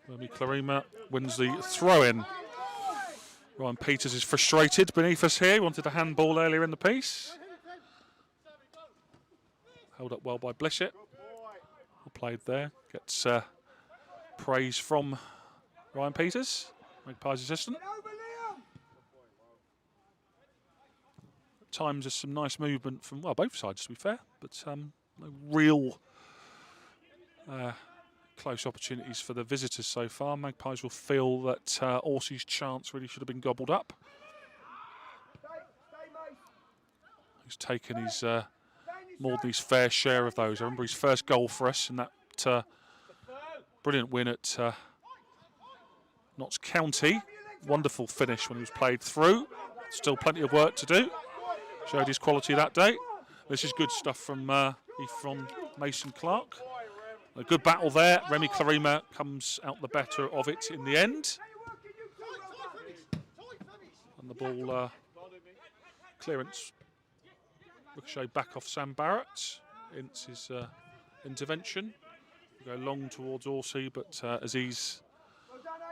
Remy Clarima wins the throw-in. Ryan Peters is frustrated beneath us here. He wanted a handball earlier in the piece. Held up well by Blissett. Well played there. Gets praise from Ryan Peters, Magpies assistant. At times there's some nice movement from, well, both sides to be fair, but no real close opportunities for the visitors so far. Magpies will feel that Orsi's chance really should have been gobbled up. He's taken his more than his fair share of those. I remember his first goal for us in that brilliant win at Notts County. Wonderful finish when he was played through. Still plenty of work to do. Showed his quality that day. This is good stuff from Mason Clark. A good battle there. Remy Clarima comes out the better of it in the end. And the ball clearance ricochet back off Sam Barrett. It's his intervention. Go long towards Orsi, but Aziz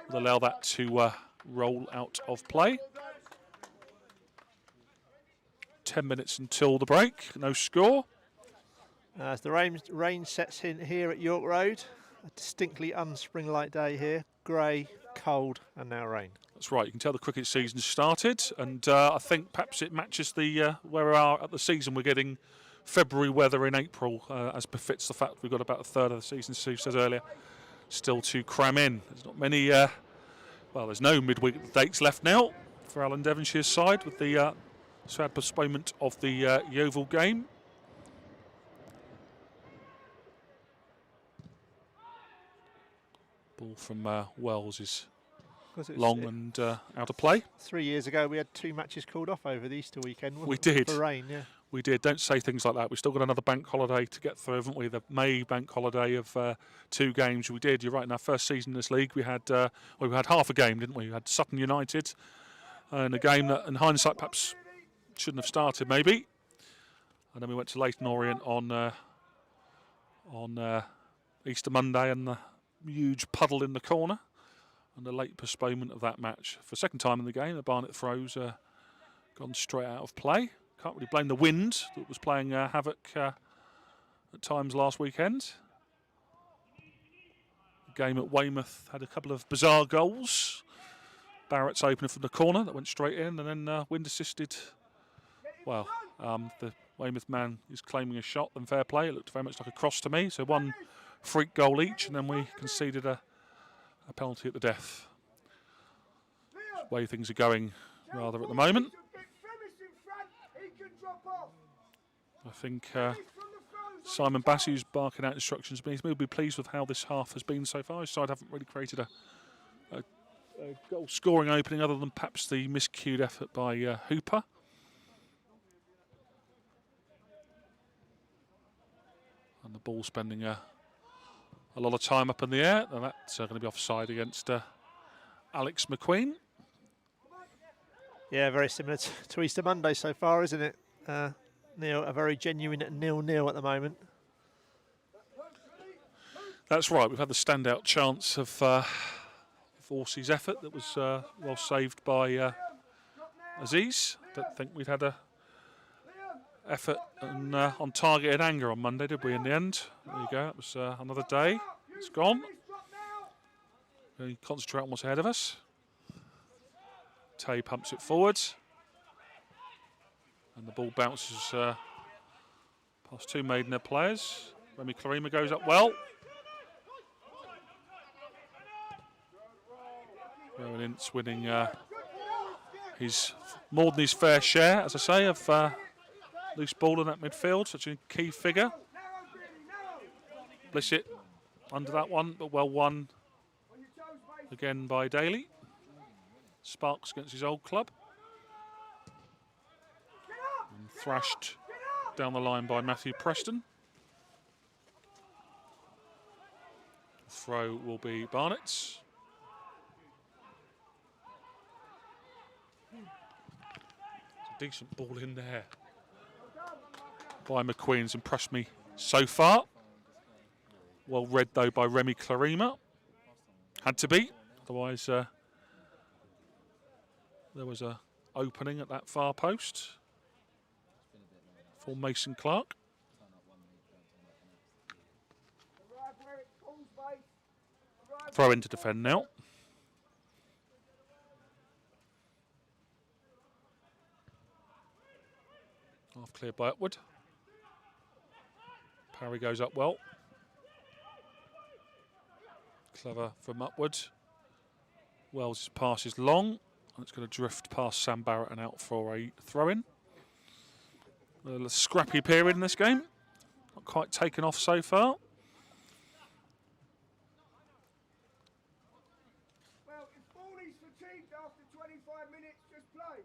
will allow that to roll out of play. 10 minutes until the break, no score.
As the rain sets in here at York Road, a distinctly unspring-like day here. Grey, cold, and now rain.
That's right, you can tell the cricket season started, and I think perhaps it matches the where we are at the season. We're getting February weather in April, as befits the fact we've got about a third of the season, Steve said earlier, still to cram in. There's not many, well, there's no midweek dates left now for Alan Devonshire's side with the sad postponement of the Yeovil game. Ball from Wells is long and out of play.
3 years ago, we had 2 matches called off over the Easter weekend.
We did.
For rain, yeah.
We did. Don't say things like that. We've still got another bank holiday to get through, haven't we? The May bank holiday of 2 games. We did. You're right. In our first season in this league, we had half a game, didn't we? We had Sutton United, and a game that, in hindsight, perhaps shouldn't have started, maybe. And then we went to Leyton Orient on Easter Monday, and the huge puddle in the corner, and a late postponement of that match. For a second time in the game, the Barnet throws gone straight out of play. Can't really blame the wind that was playing havoc at times last weekend. The game at Weymouth had a couple of bizarre goals. Barrett's opener from the corner that went straight in, and then wind assisted. Well, the Weymouth man is claiming a shot, then fair play. It looked very much like a cross to me. So one freak goal each, and then we conceded a penalty at the death. That's the way things are going rather at the moment. I think Simon Bassey's barking out instructions, but he'll be pleased with how this half has been so far. His side haven't really created a goal scoring opening other than perhaps the miscued effort by Hooper. And the ball spending a lot of time up in the air, and that's going to be offside against Alex McQueen.
Yeah, very similar to Easter Monday so far, isn't it? Neil, a very genuine 0-0 at the moment.
That's right. We've had the standout chance of Orsi's effort that was well saved by Aziz. Don't think we'd had a effort on target and anger on Monday, did we, in the end? There you go. It was another day. It's gone. We concentrate on what's ahead of us. Tay pumps it forwards. And the ball bounces past 2 Maidenhead players. Remy Clarima goes up well. Rowan Ince winning his more than his fair share, as I say, of loose ball in that midfield. Such a key figure. Blissett under that one, but well won again by Daly. Sparks against his old club. And thrashed down the line by Matthew Preston. The throw will be Barnett's. It's a decent ball in there by McQueen's impressed me so far. Well read though by Remy Clarima. Had to be, otherwise there was a opening at that far post for Mason Clark. Throw in to defend now. Half cleared by Upward. Parry goes up well. Clever from Upward. Wells' pass is long, and it's going to drift past Sam Barrett and out for a throw-in. A scrappy period in this game. Not quite taken off so far.
Well, if Ballie's fatigued after 25 minutes, just play.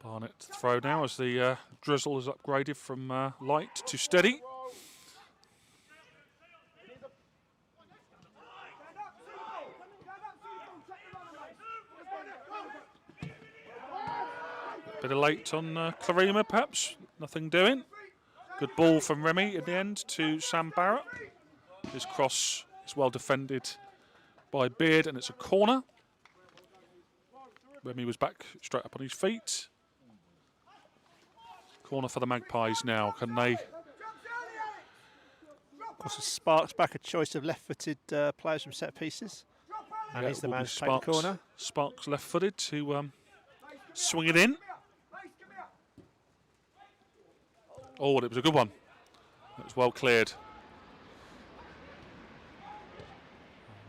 Barnet to throw now as the drizzle is upgraded from light to steady. Bit of late on Clarima, perhaps. Nothing doing. Good ball from Remy in the end to Sam Barrett. His cross is well defended by Beard, and it's a corner. Remy was back straight up on his feet. Corner for the Magpies now. Can they?
Of course, Sparks back a choice of left-footed players from set pieces. And he's the man to take the corner.
Sparks left-footed to swing it in. Oh, it was a good one. It was well cleared.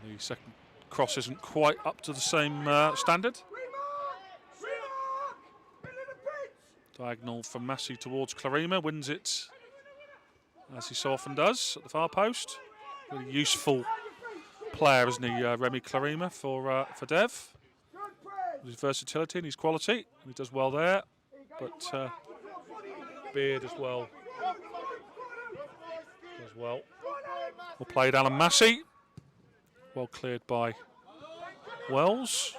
The second cross isn't quite up to the same standard. Diagonal from Massey towards Clarima, wins it as he so often does at the far post. Really useful player, isn't he, Remy Clarima for Dev. His versatility and his quality, and he does well there. But Beard as well. Does well. Well played, Alan Massey. Well cleared by Wells.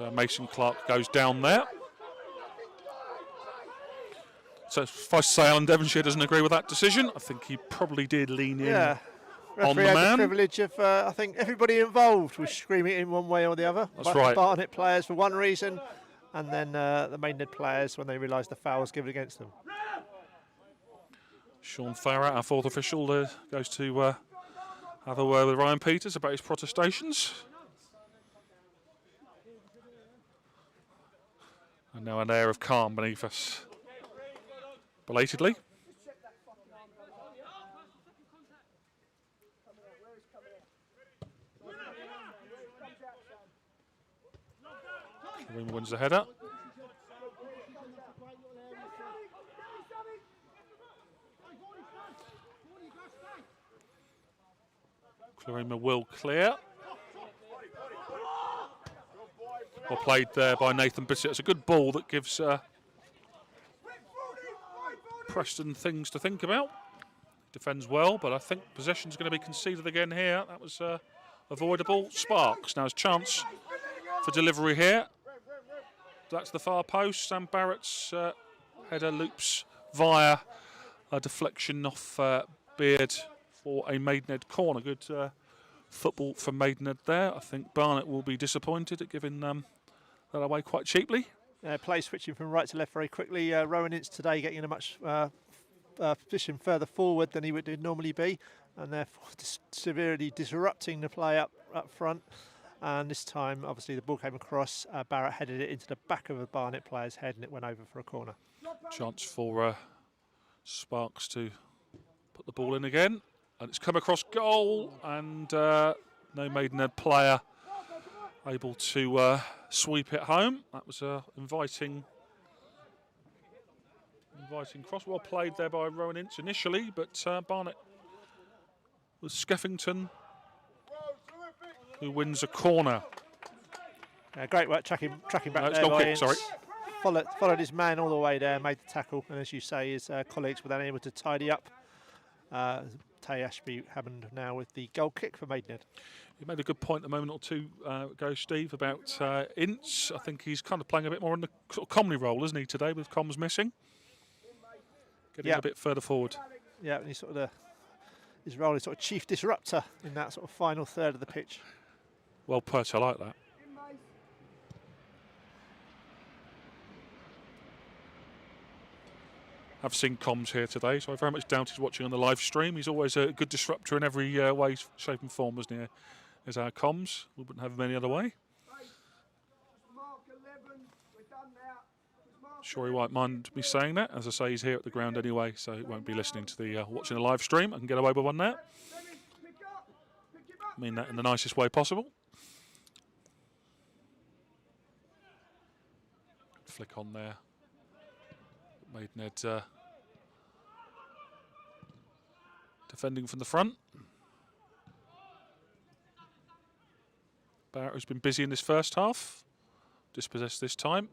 And Mason Clark goes down there. So if I say Alan Devonshire doesn't agree with that decision, I think he probably did lean in on the
Referee had
man.
the privilege of, I think, everybody involved was screaming it in one way or the other.
That's right.
Barnet players for one reason, and then the Maidenhead players when they realised the foul was given against them.
Sean Farrar, our fourth official, goes to have a word with Ryan Peters about his protestations. And now an air of calm beneath us. Belatedly. Kareem wins the header. Clarima will clear. Well played there by Nathan Bissett. It's a good ball that gives Preston things to think about. Defends well, but I think possession's going to be conceded again here. That was avoidable. Sparks now has chance for delivery here. That's the far post. Sam Barrett's header loops via a deflection off Beard for a Maidenhead corner. Good football from Maidenhead there. I think Barnet will be disappointed at giving that away quite cheaply.
Play switching from right to left very quickly. Rowan Ince today getting in a much position further forward than he would normally be, and therefore severely disrupting the play up front. And this time, obviously, the ball came across. Barrett headed it into the back of a Barnet player's head, and it went over for a corner.
Chance for Sparks to put the ball in again. And it's come across goal, and no Maidenhead player able to sweep it home. That was an inviting cross. Well played there by Rowan Ince initially, but Barnet was Skeffington who wins a corner.
Great work tracking back
no,
there by
kick,
Ince.
sorry.
Followed his man all the way there, made the tackle, and as you say, his colleagues were then able to tidy up Tay Ashby Hammond now with the goal kick for Maidenhead.
You made a good point a moment or two ago, Steve, about Ince. I think he's kind of playing a bit more in the sort of comedy role, isn't he, today, with comms missing? Getting a bit further forward.
Yeah, and he's sort of his role is sort of chief disruptor in that sort of final third of the pitch.
Well put, I like that. I've seen comms here today, so I very much doubt he's watching on the live stream. He's always a good disruptor in every way, shape and form, isn't he? As our comms. We wouldn't have him any other way. Sure he won't mind me saying that. As I say, he's here at the ground anyway, so he won't be listening to the watching the live stream. I can get away with one there. I mean that in the nicest way possible. Flick on there. Maidenhead defending from the front. Barrett, who's been busy in this first half, dispossessed this time.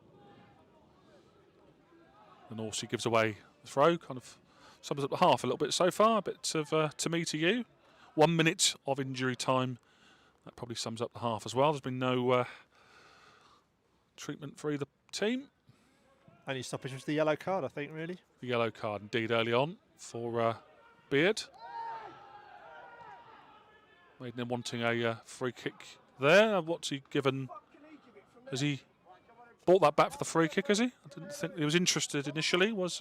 And Horsey gives away the throw, kind of sums up the half a little bit so far. A bit of to me to you. 1 minute of injury time. That probably sums up the half as well. There's been no treatment for either team.
Only stoppage was the yellow card, I think, really.
The yellow card indeed early on for Beard. Maidenhead wanting a free kick there. What's he given? Has he brought that back for the free kick, has he? I didn't think he was interested initially, was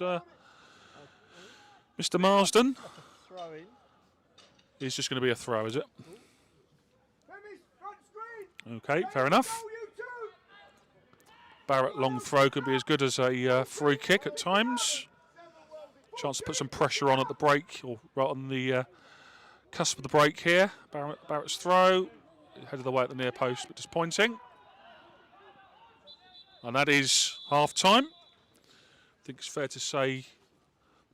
Mr. Marsden. It's just going to be a throw, is it? Okay, fair enough. Barrett long throw could be as good as a free kick at times. Chance to put some pressure on at the break, or right on the cusp of the break here. Barrett's throw, headed away at the near post, but disappointing. And that is half time. I think it's fair to say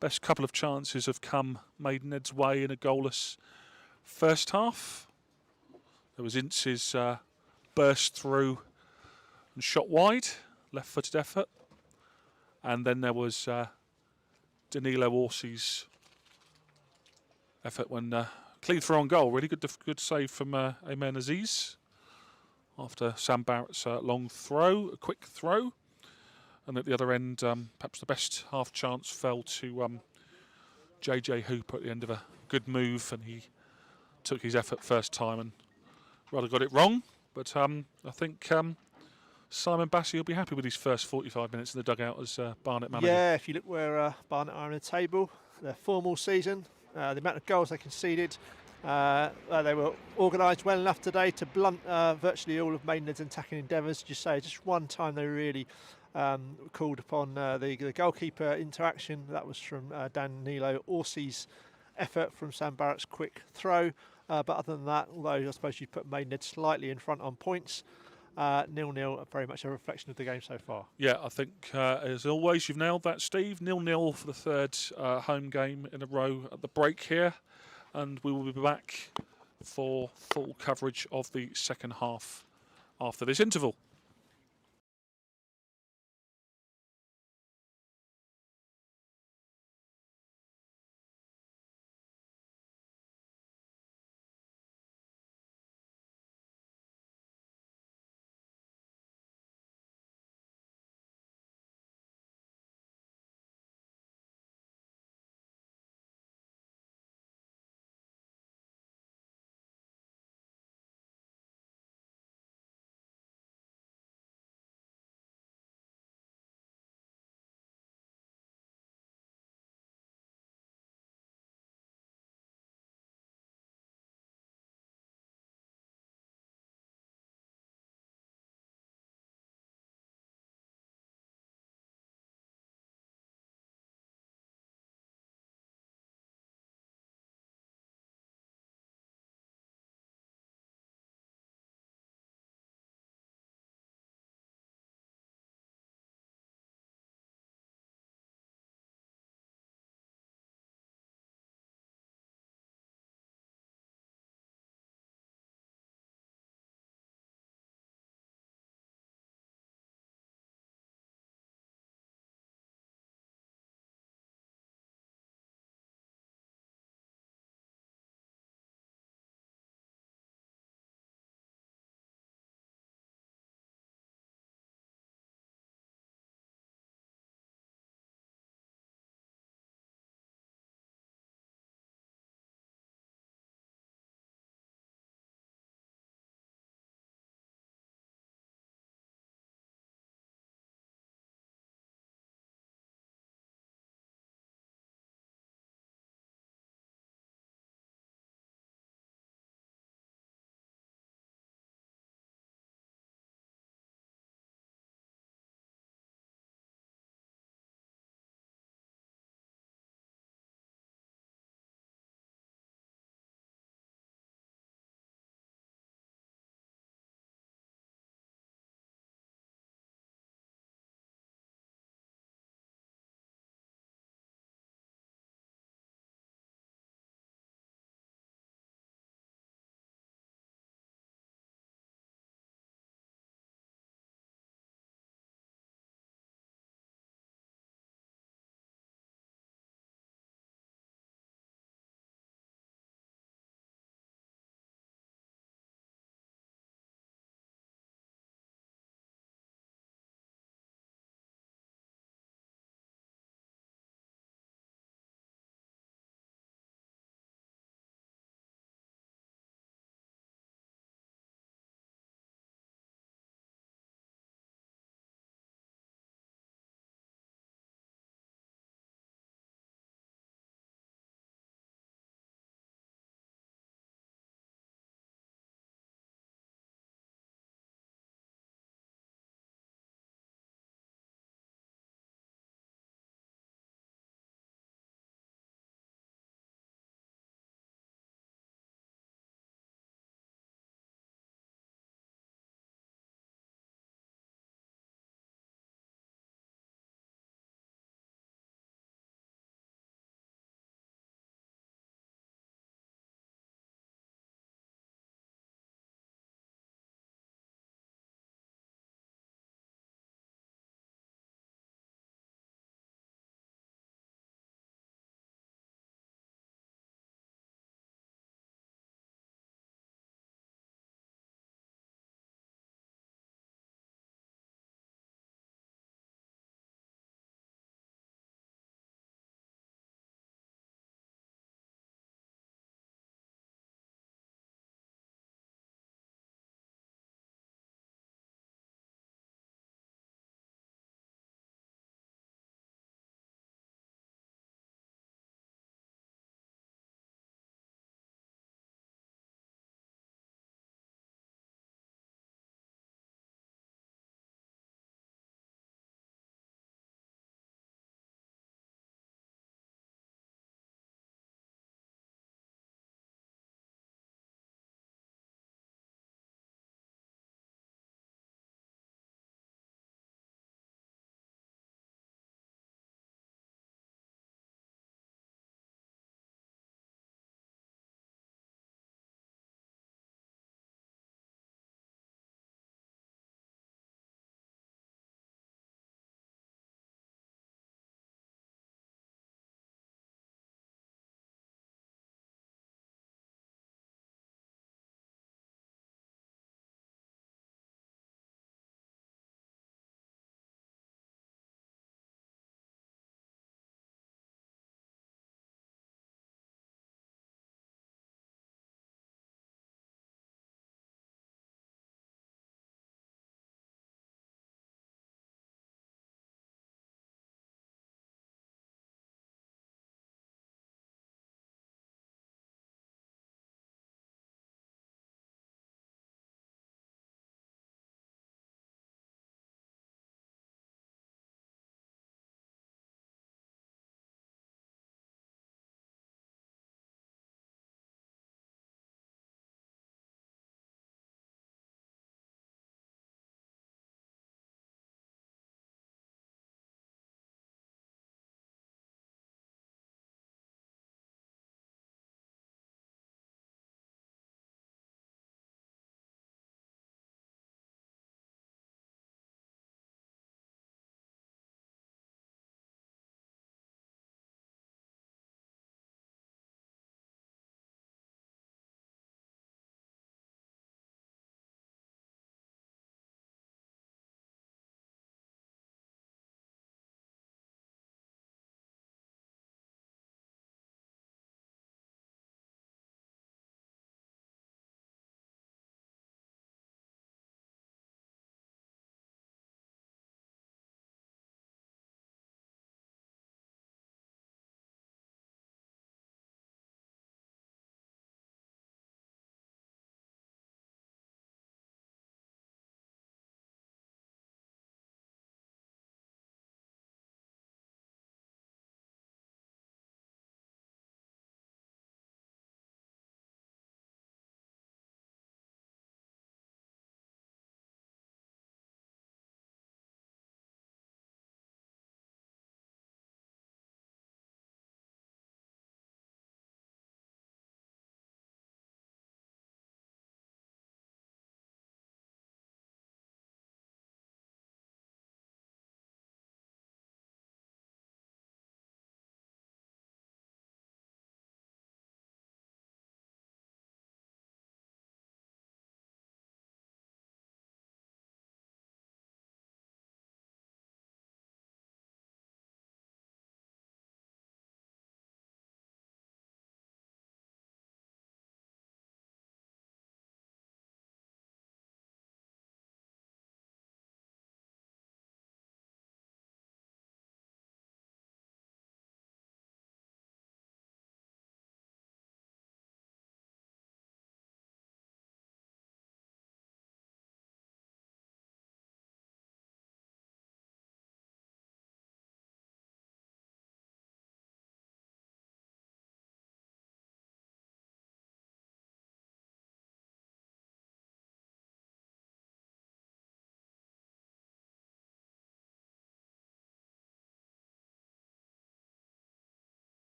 best couple of chances have come Maidenhead's way in a goalless first half. There was Ince's burst through and shot wide, left-footed effort. And then there was Danilo Horsey's effort when clean throw on goal. Really good save from Ayman Aziz after Sam Barrett's long throw, a quick throw. And at the other end, perhaps the best half chance fell to JJ Hooper at the end of a good move, and he took his effort first time and rather got it wrong. But I think Simon Bassey will be happy with his first 45 minutes in the dugout as Barnet manager.
Yeah, if you look where Barnet are in the table, their formal season, the amount of goals they conceded, they were organised well enough today to blunt virtually all of Maidenhead's attacking endeavours. Just say, just one time they really called upon the goalkeeper interaction. That was from Danilo Horsey's effort from Sam Barrett's quick throw. But other than that, although I suppose you put Maidenhead slightly in front on points, 0-0, very much a reflection of the game so far.
Yeah, I think as always you've nailed that, Steve. 0-0 for the third home game in a row at the break here, and we will be back for full coverage of the second half after this interval.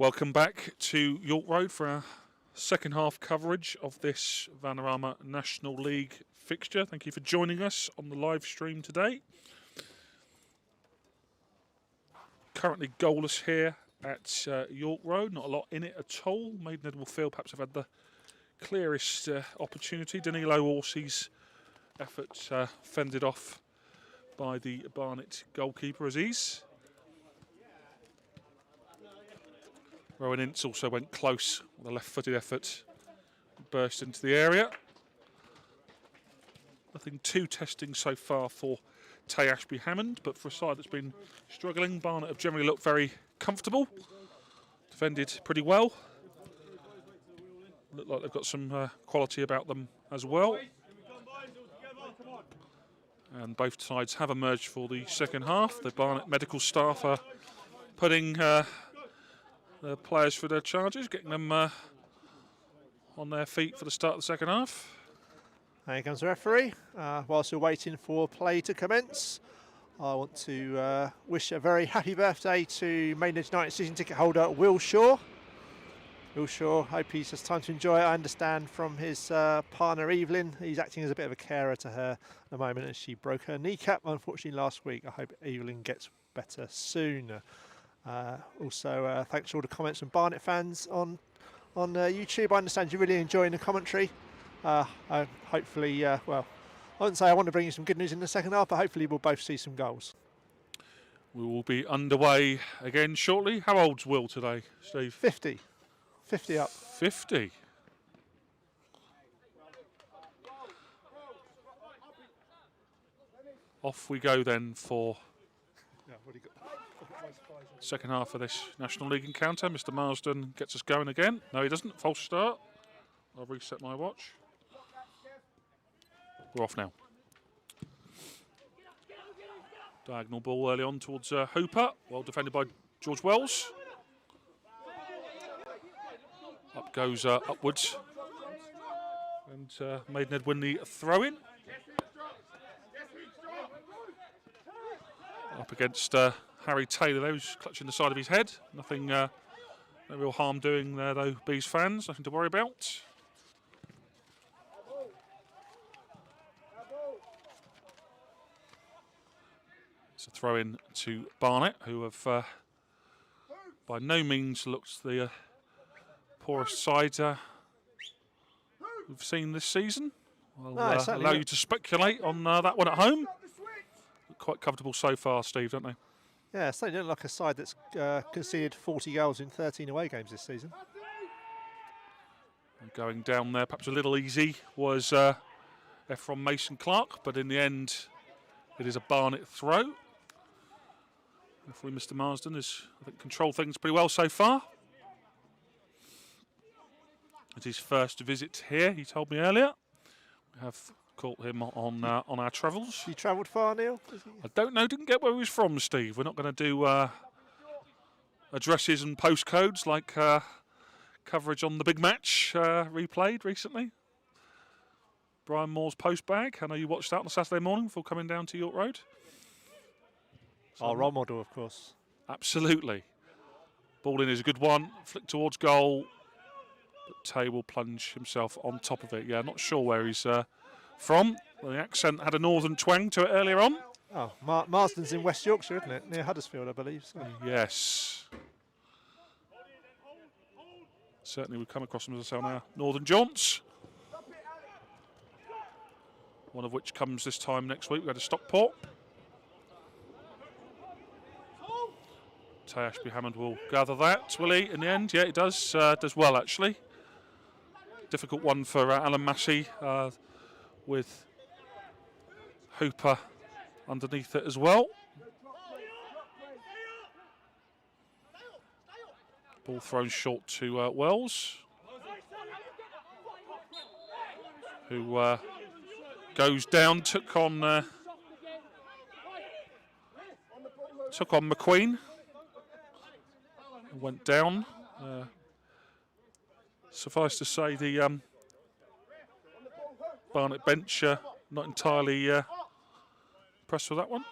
Welcome back to York Road for our second half coverage of this Vanarama National League fixture. Thank you for joining us on the live stream today. Currently goalless here at York Road, not a lot in it at all. Maidenhead will feel perhaps have had the clearest opportunity. Danilo Orsi's effort fended off by the Barnet goalkeeper Aziz. Rowan Ince also went close with a left-footed effort, burst into the area. Nothing too testing so far for Tay Ashby-Hammond, but for a side that's been struggling, Barnet have generally looked very comfortable, defended pretty well. Look like they've got some quality about them as well. And both sides have emerged for the second half. The Barnet medical staff are putting the players for their charges, getting them on their feet for the start of the second half.
Here comes the referee. Whilst we're waiting for play to commence, I want to wish a very happy birthday to Maidenhead United season ticket holder Will Shaw. Will Shaw, hope he has time to enjoy it. I understand from his partner Evelyn, he's acting as a bit of a carer to her at the moment as she broke her kneecap, unfortunately, last week. I hope Evelyn gets better soon. Also, thanks for all the comments from Barnet fans on YouTube. I understand you're really enjoying the commentary. Hopefully, well, I wouldn't say I want to bring you some good news in the second half, but hopefully we'll both see some goals.
We will be underway again shortly. How old's Will today, Steve?
50. 50 up.
50. Off we go then for second half of this National League encounter. Mr. Marsden gets us going again. No, he doesn't. False start. I'll reset my watch. We're off now. Diagonal ball early on towards Hooper. Well defended by George Wells. Up goes upwards. And Maidenhead win the throw-in. Up against Harry Taylor there, who's clutching the side of his head. Nothing, no real harm doing there though, Bees fans. Nothing to worry about. It's a throw-in to Barnet, who have by no means looked the poorest side we've seen this season. I'll allow you to speculate on that one at home. Quite comfortable so far, Steve, don't they?
Yeah, it's certainly look like a side that's conceded 40 goals in 13 away games this season.
And going down there, perhaps a little easy, was from Mason Clark, but in the end, it is a Barnet throw. Referee Mr. Marsden has, I think, controlled things pretty well so far. It's his first visit here, he told me earlier. We have caught him on our travels.
You travelled far, Neil?
I don't know, didn't get where he was from, Steve. We're not going to do addresses and postcodes like coverage on the big match replayed recently. Brian Moore's post bag. I know you watched that on a Saturday morning before coming down to York Road.
Our role model, of course. Absolutely.
Ball in is a good one. Flick towards goal. But Tay will plunge himself on top of it. Yeah, not sure where he's from. The accent had a northern twang to it earlier on.
Oh, Marsden's in West Yorkshire, isn't it? Near Huddersfield, I believe. So.
Yes. Certainly we've come across them as I say on our northern jaunts. One of which comes this time next week. We had a Stockport. Tay Ashby-Hammond will gather that, will he, in the end? Yeah, he does. Does well, actually. Difficult one for Alan Massey with Hooper underneath it as well. Ball thrown short to Wells, who goes down, took on McQueen. Went down. Suffice to say, the Barnet bench not entirely impressed with that one.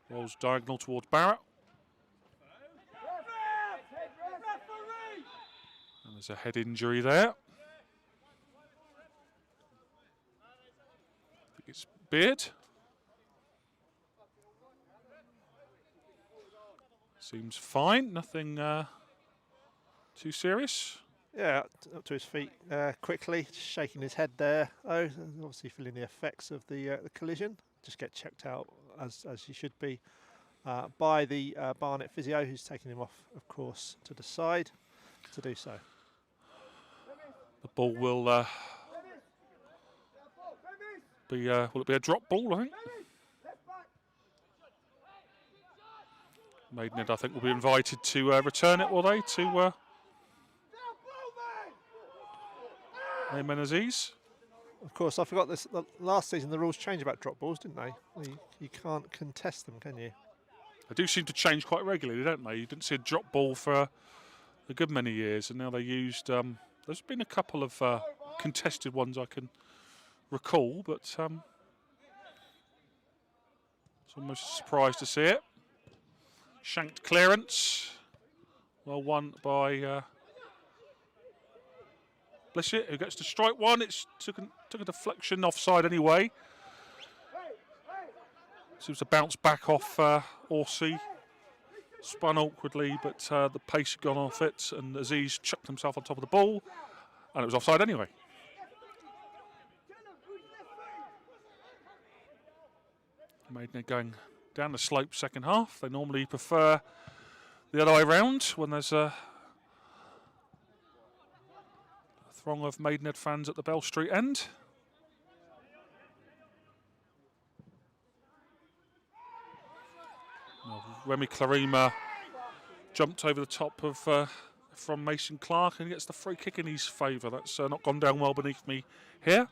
Rolls diagonal towards Barrett. And there's a head injury there. I think it's Beard. Seems fine, nothing too serious.
Yeah, up to his feet quickly, just shaking his head there. Oh, obviously feeling the effects of the collision. Just get checked out as he should be by the Barnet physio, who's taking him off, of course, to the side to do so.
The ball will be. Will it be a drop ball? I think. Maidenhead, I think, will be invited to return it, will they? To Ayman Aziz.
Of course, I forgot this. Last season, the rules changed about drop balls, didn't they? You can't contest them, can you?
They do seem to change quite regularly, don't they? You didn't see a drop ball for a good many years, and now they used. There's been a couple of contested ones I can recall, but it's almost a surprise to see it. Shanked clearance, well won by Blissett, who gets to strike one. It's took a deflection offside anyway. Seems to bounce back off Orsi. Spun awkwardly, but the pace had gone off it, and Aziz chucked himself on top of the ball, and it was offside anyway. Maidenhead going down the slope second half. They normally prefer the other way round when there's a throng of Maidenhead fans at the Bell Street end. Remy Clarima jumped over the top of from Mason Clark and gets the free kick in his favour. That's not gone down well beneath me here.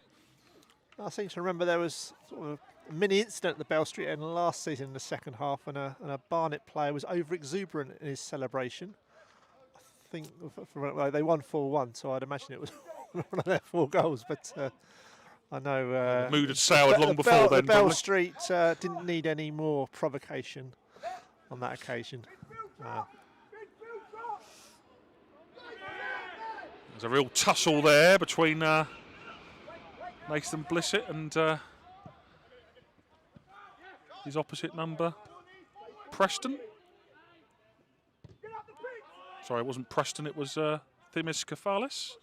I seem to remember there was sort of a mini incident at the Bell Street end last season in the second half, and a Barnet player was over exuberant in his celebration. I think they won 4-1, so I'd imagine it was one of their 4 goals. But I know
mood had soured long before then.
The Bell Street didn't need any more provocation on that occasion.
There's a real tussle there between Nathan Blissett and his opposite number, Preston. Sorry, it wasn't Preston, it was Themis Kefalis.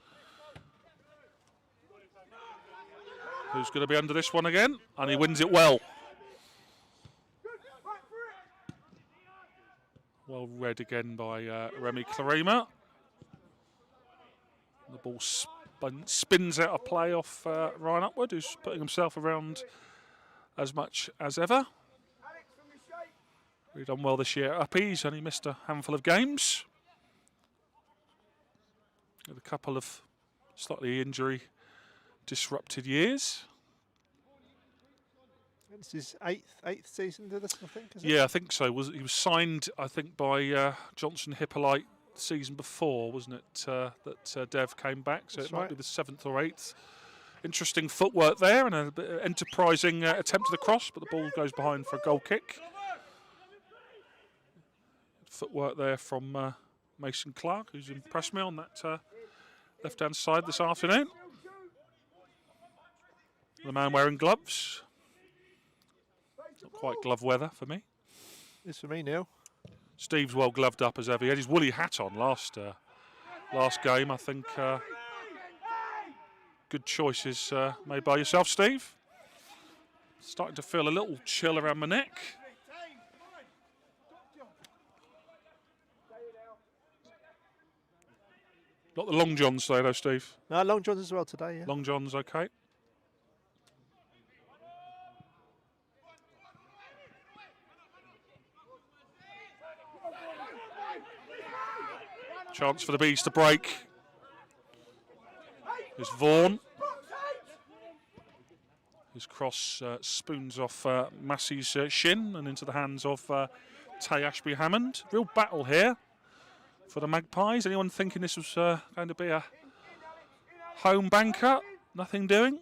Who's going to be under this one again? And he wins it well. Well read again by Remy Clarima. The ball spins out of play off Ryan Upward, who's putting himself around as much as ever. He's done well this year at Uppy. He's only missed a handful of games. With a couple of slightly injury disrupted years.
It's his eighth season to this, I think, is it?
Yeah, I think so. He was signed, I think, by Johnson Hippolyte the season before, wasn't it, that Dev came back? So
That's
it might
right.
be the 7th or 8th. Interesting footwork there and a bit of enterprising attempt at the cross, but the ball goes behind for a goal kick. Footwork there from Mason Clark, who's impressed me on that left-hand side this afternoon. The man wearing gloves. Not quite glove weather for me.
It's for me, Neil.
Steve's well gloved up as ever. He had his woolly hat on last game. I think good choices made by yourself, Steve. Starting to feel a little chill around my neck. Not the long johns though, Steve.
No, Long John's as well today, yeah.
Long johns, okay. Chance for the Bees to break. There's Vaughan. His cross spoons off Massey's shin and into the hands of Tay Ashby-Hammond. Real battle here for the Magpies. Anyone thinking this was going to be a home banker? Nothing doing.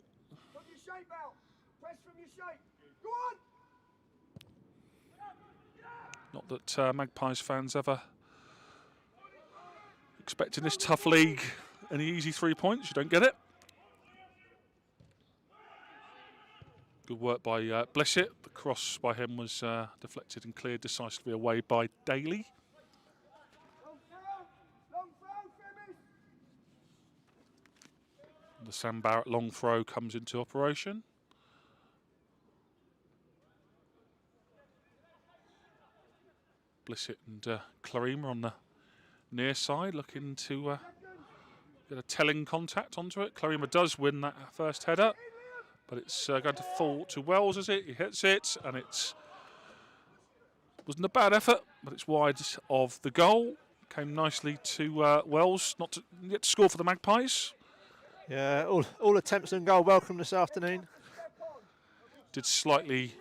Not that Magpies fans ever expect in this tough league any easy 3 points. You don't get it. Good work by Blissett. The cross by him was deflected and cleared decisively away by Daly. The Sam Barrett long throw comes into operation. Blissett and Clarima on the near side looking to get a telling contact onto it. Clarima does win that first header, but it's going to fall to Wells, is it? He hits it, and it wasn't a bad effort, but it's wide of the goal. Came nicely to Wells, not to yet to score for the Magpies.
Yeah, all attempts on goal welcome this afternoon.
Did slightly,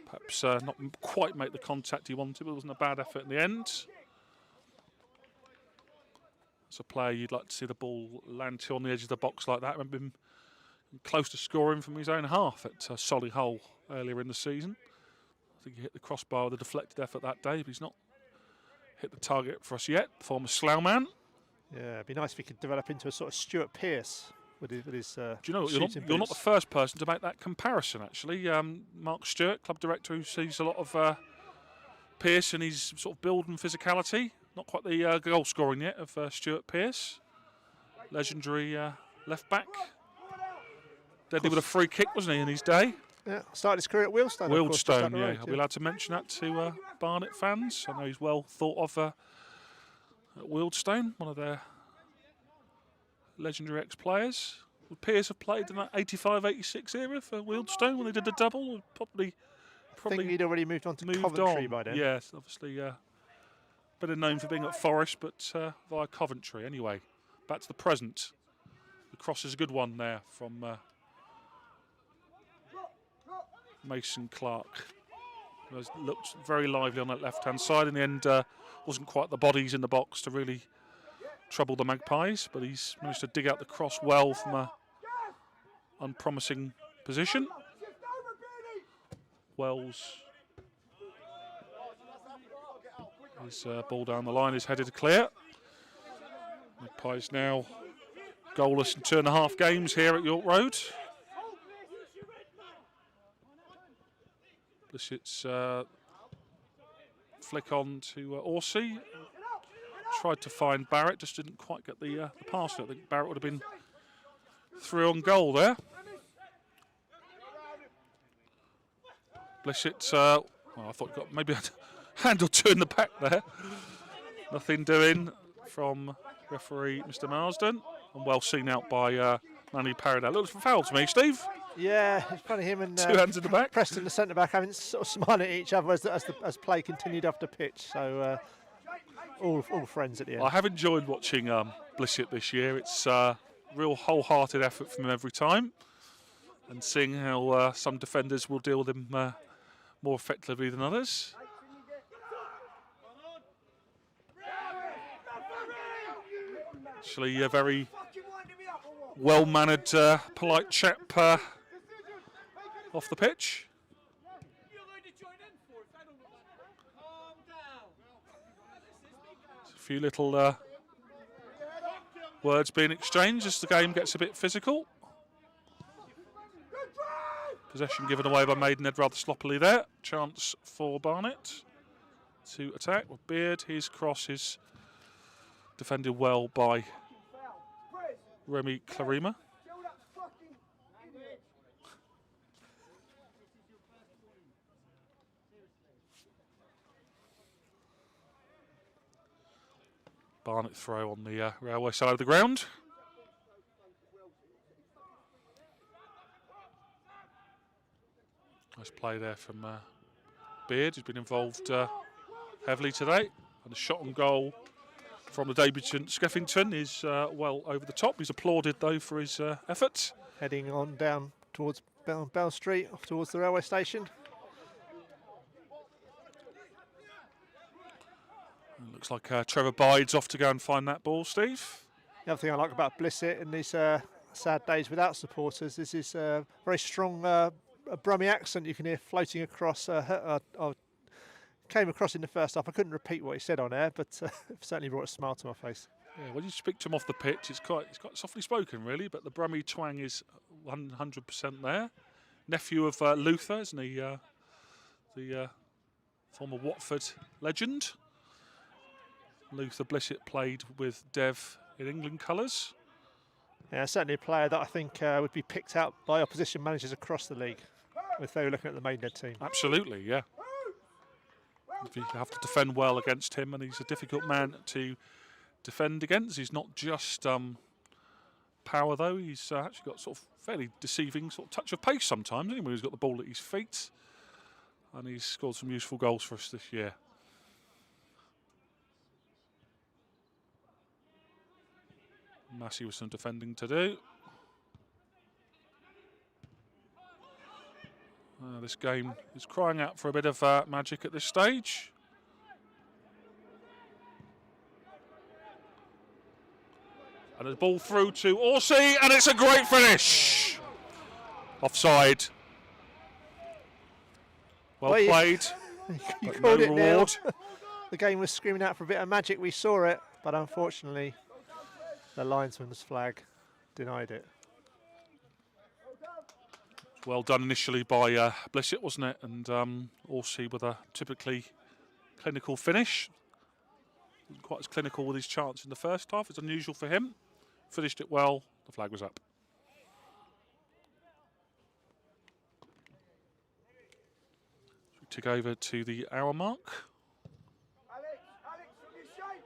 perhaps not quite make the contact he wanted, but it wasn't a bad effort in the end. As a player, you'd like to see the ball land to on the edge of the box like that. I remember him close to scoring from his own half at Solihull earlier in the season. I think he hit the crossbar with a deflected effort that day, but he's not hit the target for us yet. Former Slough man.
Yeah, it'd be nice if he could develop into a sort of Stuart Pearce with his
Do you know what?
shooting
You're not the
boots.
first person to make that comparison, actually. Mark Stewart, club director, who sees a lot of Pearce and his sort of build and physicality. Not quite the goal scoring yet of Stuart Pearce. Legendary left back. Deadly with a free kick, wasn't he, in his day?
Yeah, started his career at Wealdstone. of course, just up
Wealdstone,
the
yeah.
road,
Are we allowed to mention that to Barnet fans? I know he's well thought of at Wealdstone, one of their legendary ex-players. Would Pearce have played in that 85-86 era for Wealdstone when they did the double? Probably
I think he'd already moved on to Coventry by then.
Yes, obviously better known for being at Forest, but via Coventry. Anyway, back to the present. The cross is a good one there from Mason Clark. Looked very lively on that left-hand side. In the end, wasn't quite the bodies in the box to really trouble the Magpies, but he's managed to dig out the cross well from a unpromising position. Wells, his ball down the line is headed clear. Magpies now goalless in 2.5 games here at York Road. Blissett's flick on to Orsi. Tried to find Barrett, just didn't quite get the pass. I think Barrett would have been through on goal there. Blissett, well, I thought he got maybe a hand or two in the back there. Nothing doing from referee Mr. Marsden, and well seen out by Manny Parada. Looks for foul to me, Steve.
Yeah, it's funny him and
2 hands in the back.
Preston, the centre back, having sort of smiling at each other as play continued off the pitch. So all friends at the end.
I have enjoyed watching Blissett this year. It's a real wholehearted effort from him every time, and seeing how some defenders will deal with him more effectively than others. Actually, a very well-mannered, polite chap off the pitch. A few little words being exchanged as the game gets a bit physical. Possession given away by Maidenhead rather sloppily there. Chance for Barnet to attack with Beard. His cross is defended well by Remy Clarima. Barnet throw on the railway side of the ground. Nice play there from Beard, who's been involved heavily today. And the shot on goal from the debutant Skeffington is well over the top. He's applauded though for his efforts.
Heading on down towards Bell Street, off towards the railway station.
Looks like Trevor Bide's off to go and find that ball, Steve.
The other thing I like about Blissett in these sad days without supporters is his very strong Brummie accent you can hear floating across came across in the first half. I couldn't repeat what he said on air, but it certainly brought a smile to my face.
Yeah, when you speak to him off the pitch, it's quite softly spoken, really, but the Brummie twang is 100% there. Nephew of Luther, isn't he? The former Watford legend. Luther Blissett played with Dev in England colours.
Yeah, certainly a player that I think would be picked out by opposition managers across the league if they were looking at the Maidenhead team.
Absolutely, yeah. If you have to defend well against him, and he's a difficult man to defend against. He's not just power, though. He's actually got sort of fairly deceiving sort of touch of pace sometimes, isn't he, when he's got the ball at his feet. And he's scored some useful goals for us this year. Massey with some defending to do. This game is crying out for a bit of magic at this stage. And the ball through to Orsi, and it's a great finish. Offside. Well played.
You
but
called
no
it, Neil.
reward.
The game was screaming out for a bit of magic. We saw it, but unfortunately, the linesman's flag denied it.
Well done initially by Blissett, wasn't it? And Orsi with a typically clinical finish. Wasn't quite as clinical with his chance in the first half. It's unusual for him. Finished it well. The flag was up. So we tick over to the hour mark.
Alex, from your shape.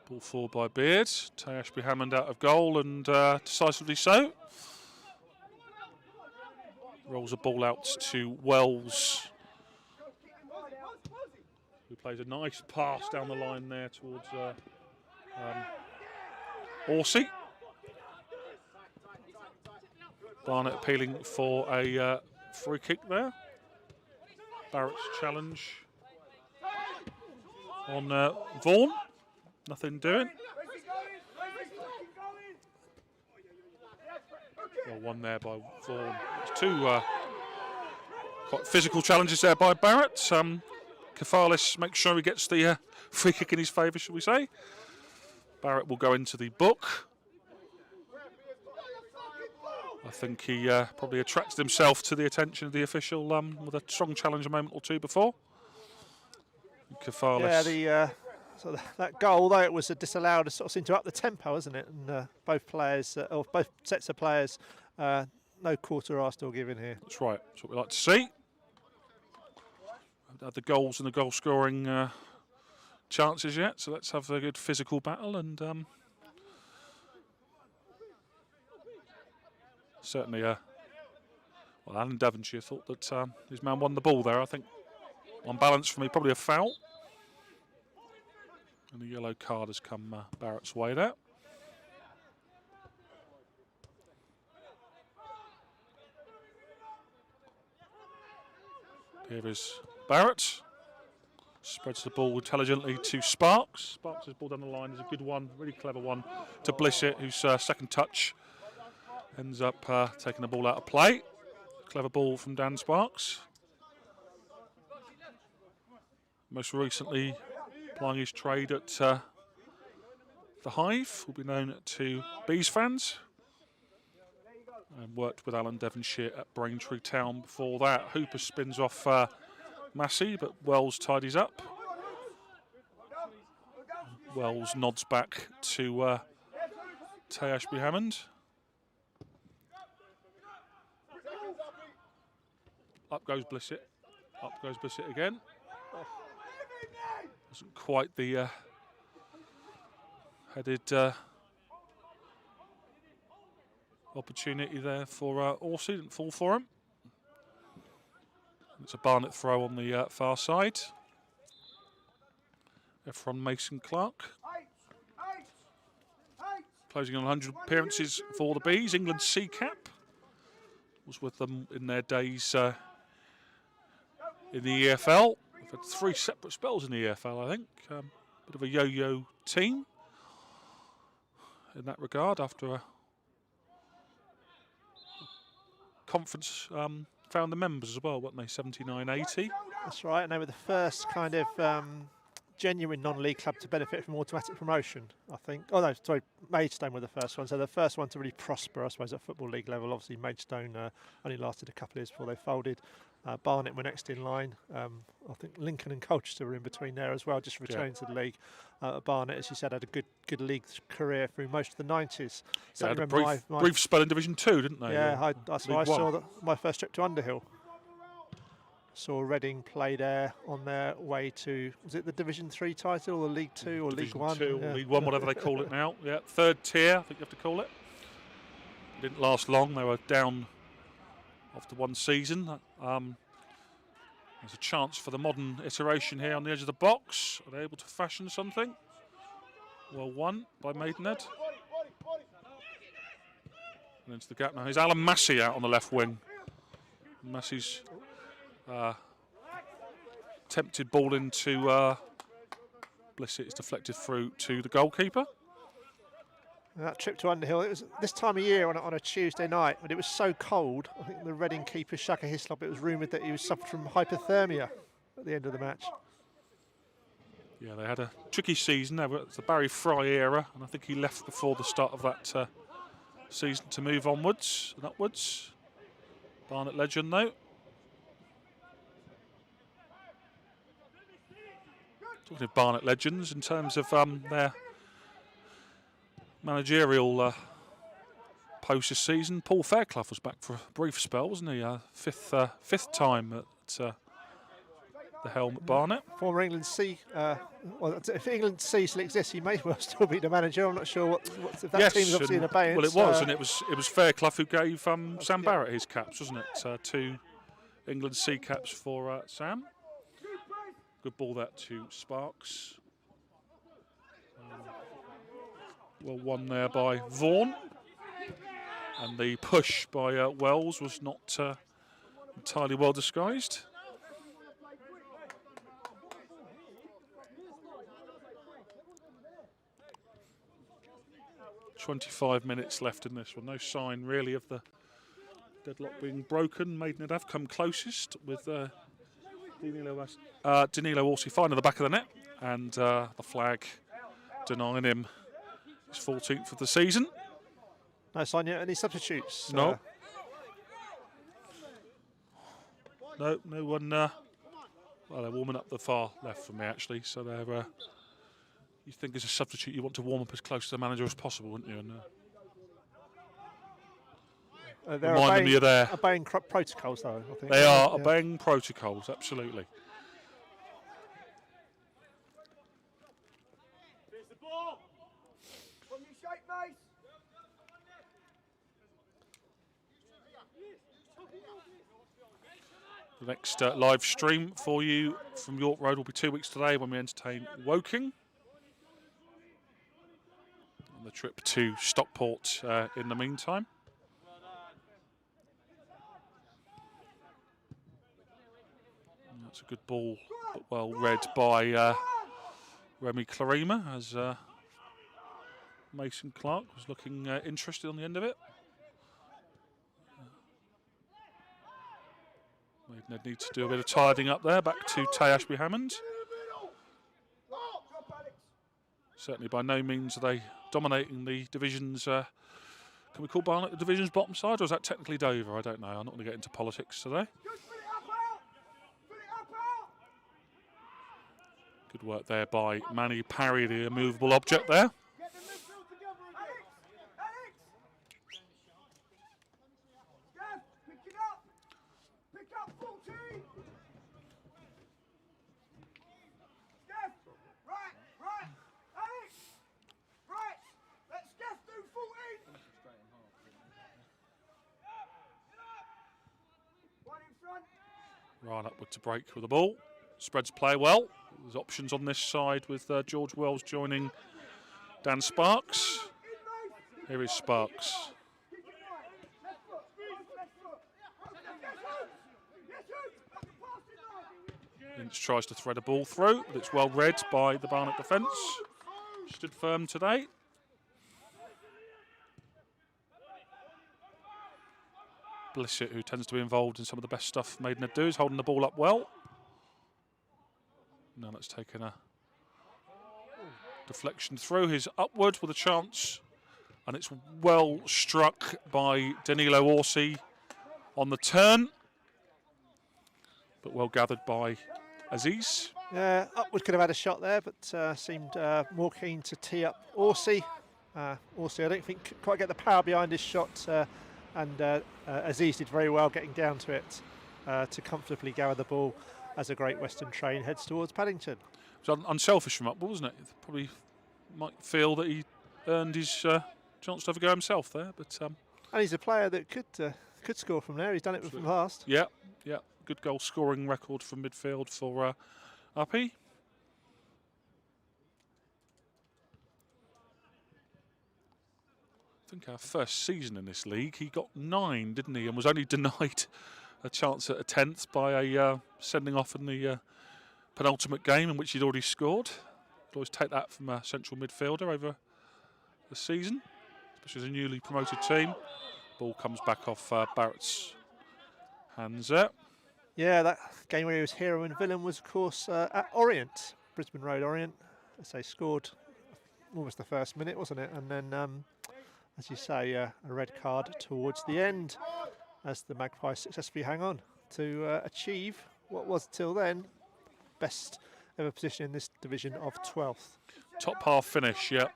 Ball forward by Beard. Tay Ashby-Hammond out of goal, and decisively so. Rolls a ball out to Wells, who plays a nice pass down the line there towards Orsi. Barnet appealing for a free kick there. Barrett's challenge on Vaughan. Nothing doing. Well, one there by Vaughan. It's two quite physical challenges there by Barrett. Kefalis makes sure he gets the free kick in his favour, shall we say. Barrett will go into the book. I think he probably attracted himself to the attention of the official with a strong challenge a moment or two before. Kefalis.
Yeah, so that goal, although it was disallowed, sort of seemed to up the tempo, isn't it? And both players, or both sets of players, no quarter are still given here.
That's right. That's what we like to see. Haven't had the goals and the goal scoring chances yet, so let's have a good physical battle. And certainly, well, Alan Devonshire thought that his man won the ball there. I think on balance for me, probably a foul. And a yellow card has come Barrett's way there. Here is Barrett. Spreads the ball intelligently to Sparks. Sparks' ball down the line is a good one, really clever one to Blissett, whose second touch ends up taking the ball out of play. Clever ball from Dan Sparks. Most recently plying his trade at the Hive, will be known to Bees fans. And worked with Alan Devonshire at Braintree Town before that. Hooper spins off Massey, but Wells tidies up. Wells nods back to Tay Ashby-Hammond. Up goes Blissett. Up goes Blissett again. Wasn't quite the headed opportunity there for Orsi. Didn't fall for him. It's a Barnet throw on the far side. From Mason Clark. Closing on 100 appearances for the Bees. England's C cap. Was with them in their days in the EFL. We've had 3 separate spells in the EFL, I think. Bit of a yo-yo team in that regard after a conference founder members as well, weren't they? 79-80.
That's right, and they were the first kind of genuine non-league club to benefit from automatic promotion, I think. Oh no, sorry, Maidstone were the first one. So the first one to really prosper, I suppose, at Football League level. Obviously, Maidstone only lasted a couple of years before they folded. Barnet were next in line. I think Lincoln and Colchester were in between there as well, just returning to the league. Barnet, as you said, had a good league career through most of the 90s.
They had a brief spell in Division 2, didn't they?
Yeah, that's why I saw my first trip to Underhill. Saw Reading play there on their way to, was it the Division 3 title or League 2 or
Division
League 1?
2
Yeah.
or League 1, whatever they call it now. Yeah, third tier, I think you have to call it. It didn't last long. They were down after one season. There's a chance for the modern iteration here on the edge of the box. Are they able to fashion something? Well won by Maidenhead. And into the gap now. Here's Alan Massey out on the left wing. Massey's tempted ball into Blissett. It's deflected through to the goalkeeper.
That trip to Underhill, it was this time of year on a Tuesday night, but it was so cold. I think the Reading keeper, Shaka Hislop, it was rumoured that he was suffered from hypothermia at the end of the match.
Yeah, they had a tricky season. It's the Barry Fry era, and I think he left before the start of that season to move onwards and upwards. Barnet legend, though. Talking of Barnet legends, in terms of their managerial post this season, Paul Fairclough was back for a brief spell, wasn't he? Fifth time at the helm at Barnet.
Former England C. Well, if England C still exists, he may well still be the manager. I'm not sure if that team's obviously in abeyance.
Well, it was, and it was Fairclough who gave Sam Barrett his caps, wasn't it? 2 England C caps for Sam. Good ball that to Sparks. Well won there by Vaughan. And the push by Wells was not entirely well disguised. 25 minutes left in this one. No sign really of the deadlock being broken. Maidenhead have come closest with Danilo Orsi fine at the back of the net, and the flag denying him his 14th of the season.
No sign yet. Any substitutes?
No. No one. Well, they're warming up the far left for me actually. So they're. You think as a substitute you want to warm up as close to the manager as possible, wouldn't you? And
they're
remind them you're there.
Obeying protocols, though. I think
they are obeying protocols, absolutely.
Here's the ball. From your shape, mate.
The next live stream for you from York Road will be 2 weeks today when we entertain Woking. On the trip to Stockport in the meantime. And that's a good ball, but well read by Remy Clarima as Mason Clark was looking interested on the end of it. Maidenhead need to do a bit of tidying up there. Back to Tay Ashby-Hammond. Certainly by no means are they dominating the divisions. Can we call Barnet the division's bottom side, or is that technically Dover? I don't know. I'm not going to get into politics today. Good work there by Manny Parry, the immovable object there. Ryan upward to break with the ball. Spreads play well. There's options on this side with George Wells joining Dan Sparks. Here is Sparks. Lynch tries to thread a ball through, but it's well read by the Barnet defence. Stood firm today. Blissett, who tends to be involved in some of the best stuff Maidenhead do, is holding the ball up well. Now that's taken a deflection through. He's upward with a chance, and it's well struck by Danilo Orsi on the turn, but well gathered by Aziz.
Yeah, Upwood could have had a shot there, but seemed more keen to tee up Orsi. Orsi, I don't think could quite get the power behind his shot, and Aziz did very well getting down to it to comfortably gather the ball as a Great Western train heads towards Paddington.
It was unselfish from Upwood, wasn't it? Probably might feel that he earned his chance to have a go himself there, but
and he's a player that could score from there. He's done it from the past.
Yeah, good goal scoring record from midfield for Uppy. I think our first season in this league, he got 9, didn't he? And was only denied a chance at a 10th by a sending off in the penultimate game in which he'd already scored. I'd always take that from a central midfielder over the season, especially as a newly promoted team. Ball comes back off Barrett's hands there.
Yeah, that game where he was hero and villain was, of course, at Orient, Brisbane Road Orient. As they scored almost the first minute, wasn't it? And then, as you say, a red card towards the end as the Magpies successfully hang on to achieve what was till then best ever position in this division of 12th.
Top half finish, yeah.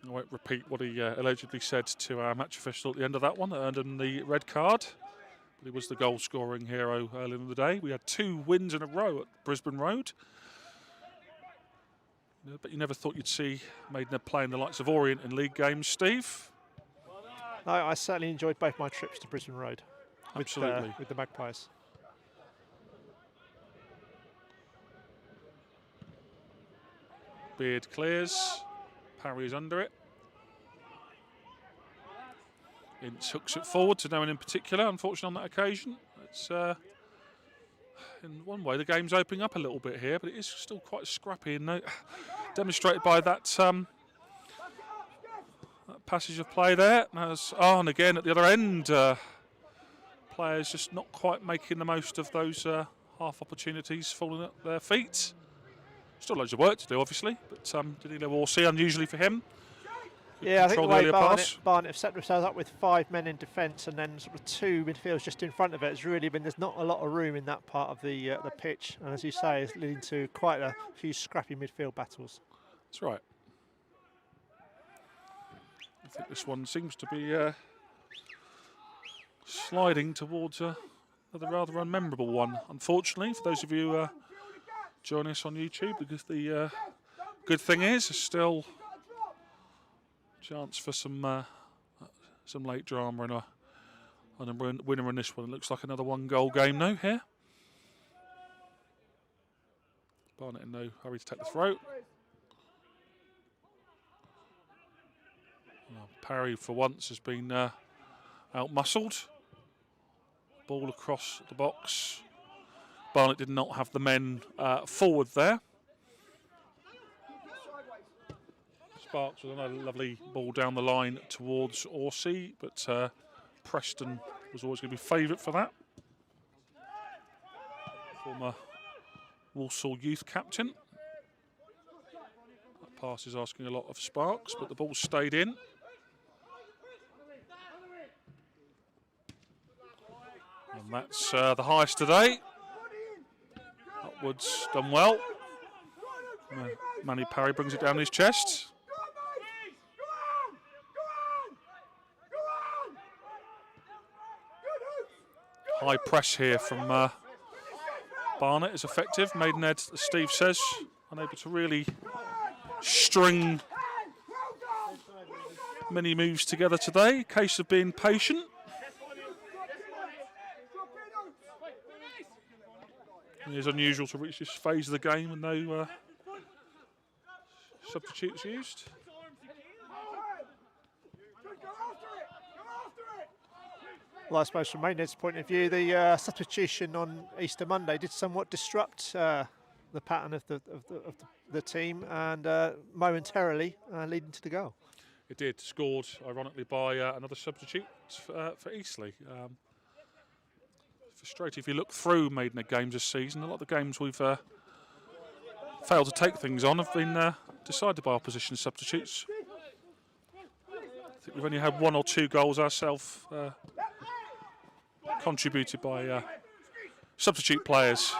I won't repeat what he allegedly said to our match official at the end of that one that earned him the red card. But he was the goal scoring hero earlier in the day. We had 2 wins in a row at Brisbane Road. But you never thought you'd see Maidenhead playing the likes of Orient in league games, Steve?
No, I certainly enjoyed both my trips to Brisbane Road.
Absolutely.
With the Magpies.
Beard clears. Parry is under it. Ince hooks it forward to no one in particular, unfortunately on that occasion. It's in one way the game's opening up a little bit here, but it is still quite scrappy, and demonstrated by that, that passage of play there. As Arn again at the other end, players just not quite making the most of those half opportunities falling at their feet. Still loads of work to do, obviously, but Danilo Orsi, unusually for him.
Yeah, I think the way Barnet have set themselves up with 5 men in defence and then sort of 2 midfielders just in front of it has really been, there's not a lot of room in that part of the pitch, and as you say, it's leading to quite a few scrappy midfield battles.
That's right. I think this one seems to be sliding towards another rather unmemorable one, unfortunately, for those of you joining us on YouTube, because the good thing is there's still chance for some late drama and a winner in this one. It looks like another 1-goal game now here. Barnet in no hurry to take the throw. Parry for once has been out-muscled. Ball across the box. Barnet did not have the men forward there. Sparks with another lovely ball down the line towards Orsi, but Preston was always going to be favourite for that. Former Walsall youth captain. That pass is asking a lot of Sparks, but the ball stayed in. And that's the highest today. Upwards done well. Manny Parry brings it down his chest. High press here from Barnet is effective. Maidenhead, as Steve says, unable to really string many moves together today. Case of being patient. It is unusual to reach this phase of the game with no substitutes used.
Well, I suppose from Maidenhead's point of view, the substitution on Easter Monday did somewhat disrupt the pattern of the team, and momentarily leading to the goal.
It did. Scored, ironically, by another substitute for Eastleigh. Frustrating if you look through Maidenhead games this season. A lot of the games we've failed to take things on have been decided by opposition substitutes. I think we've only had 1 or 2 goals ourselves contributed by substitute players.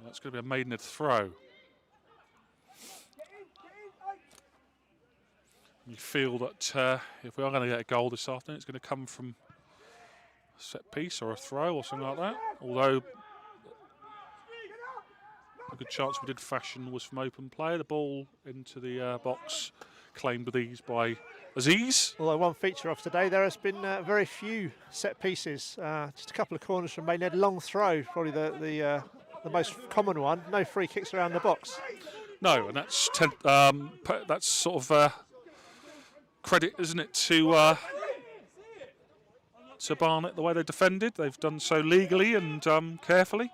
That's going to be a Maidenhead throw. You feel that if we are going to get a goal this afternoon, it's going to come from a set piece or a throw or something like that. Although a good chance we did fashion was from open play. The ball into the box claimed with ease by Aziz.
Although one feature of today, there has been very few set pieces. Just a couple of corners from Maidenhead. Long throw, probably the most common one. No free kicks around the box.
No, and that's sort of credit, isn't it, to Barnet, the way they defended. They've done so legally and carefully.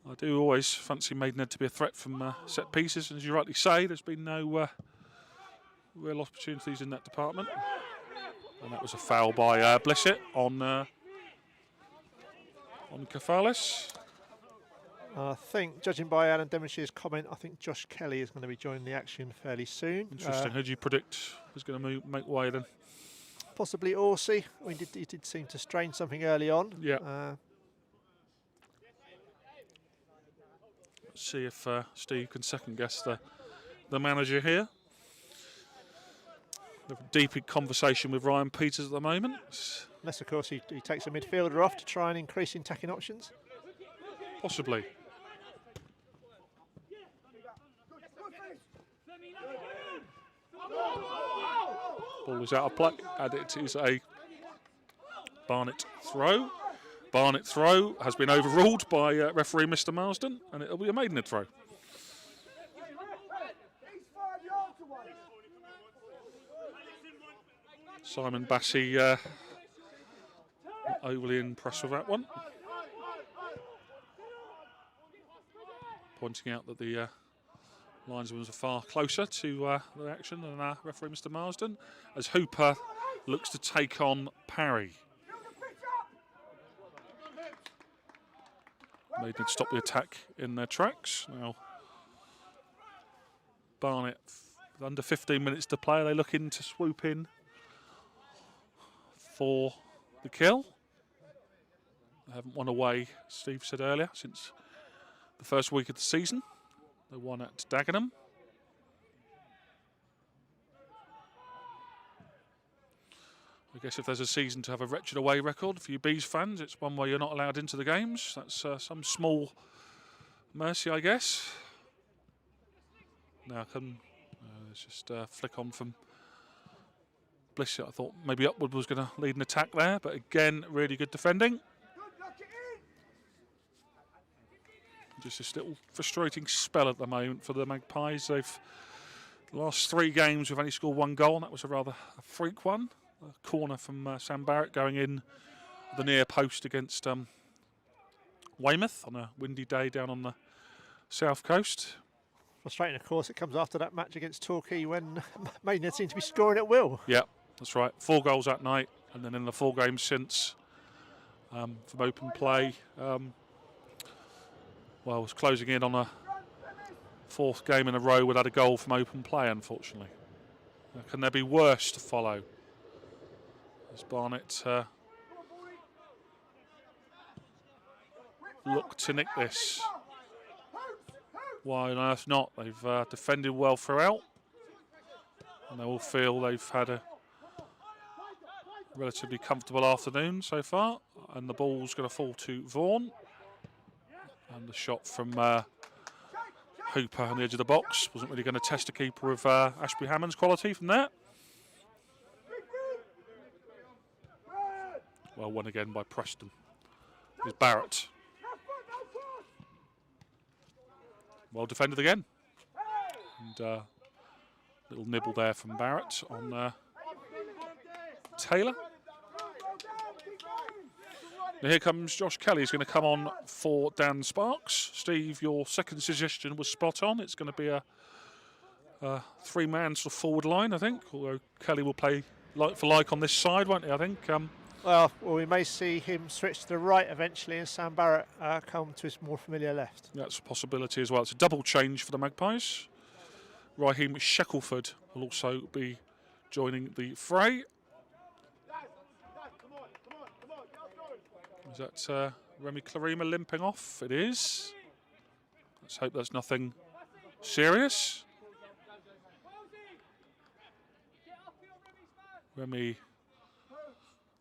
I do always fancy Maidenhead to be a threat from set pieces, and as you rightly say, there's been no real opportunities in that department. And that was a foul by Blissett on Kefales.
I think, judging by Alan Devonshire's comment, I think Josh Kelly is going to be joining the action fairly soon.
Interesting. Who do you predict is going to make way then?
Possibly Orsi. I mean, he did seem to strain something early on.
Yeah. Let's see if Steve can second guess the manager here. A deep conversation with Ryan Peters at the moment.
Unless, of course, he takes a midfielder off to try and increase in attacking options.
Possibly. Ball is out of play, and it is a Barnet throw. Barnet throw has been overruled by referee Mr. Marsden, and it'll be a Maidenhead throw. Simon Bassey not overly impressed with that one. Pointing out that the linesmen are far closer to the action than referee Mr. Marsden, as Hooper looks to take on Parry. Maidenhead stop the attack in their tracks. Now, Barnet, with under 15 minutes to play, are they looking to swoop in for the kill? They haven't won away, Steve said earlier, since the first week of the season. They won at Dagenham. I guess if there's a season to have a wretched away record for you Bees fans, it's one where you're not allowed into the games. That's some small mercy, I guess. Now let's just flick on from Blissett. I thought maybe Upwood was going to lead an attack there, but again, really good defending. Just this little frustrating spell at the moment for the Magpies. The last 3 games we've only scored 1 goal, and that was a rather freak one. A corner from Sam Barrett going in the near post against Weymouth on a windy day down on the south coast.
Frustrating, of course, it comes after that match against Torquay when Maidenhead seemed to be scoring at will.
Yeah, that's right. 4 goals that night, and then in the 4 games since from open play. Well, was closing in on a 4th game in a row without a goal from open play, unfortunately. Can there be worse to follow? As Barnet look to nick this. Why on earth not? They've defended well throughout, and they all feel they've had a relatively comfortable afternoon so far, and the ball's going to fall to Vaughan. And the shot from Hooper on the edge of the box wasn't really going to test a keeper of Ashby Hammond's quality from there. Well won again by Preston. Here's Barrett. Well defended again. And little nibble there from Barrett on Taylor. Now here comes Josh Kelly. He's going to come on for Dan Sparks. Steve, your second suggestion was spot on. It's going to be a three-man sort of forward line, I think. Although Kelly will play like for like on this side, won't he? I think.
Well, we may see him switch to the right eventually, and Sam Barrett come to his more familiar left.
That's a possibility as well. It's a double change for the Magpies. Raheem Shackelford will also be joining the fray. Is that Remy Clarima limping off? It is. Let's hope that's nothing serious. Remy,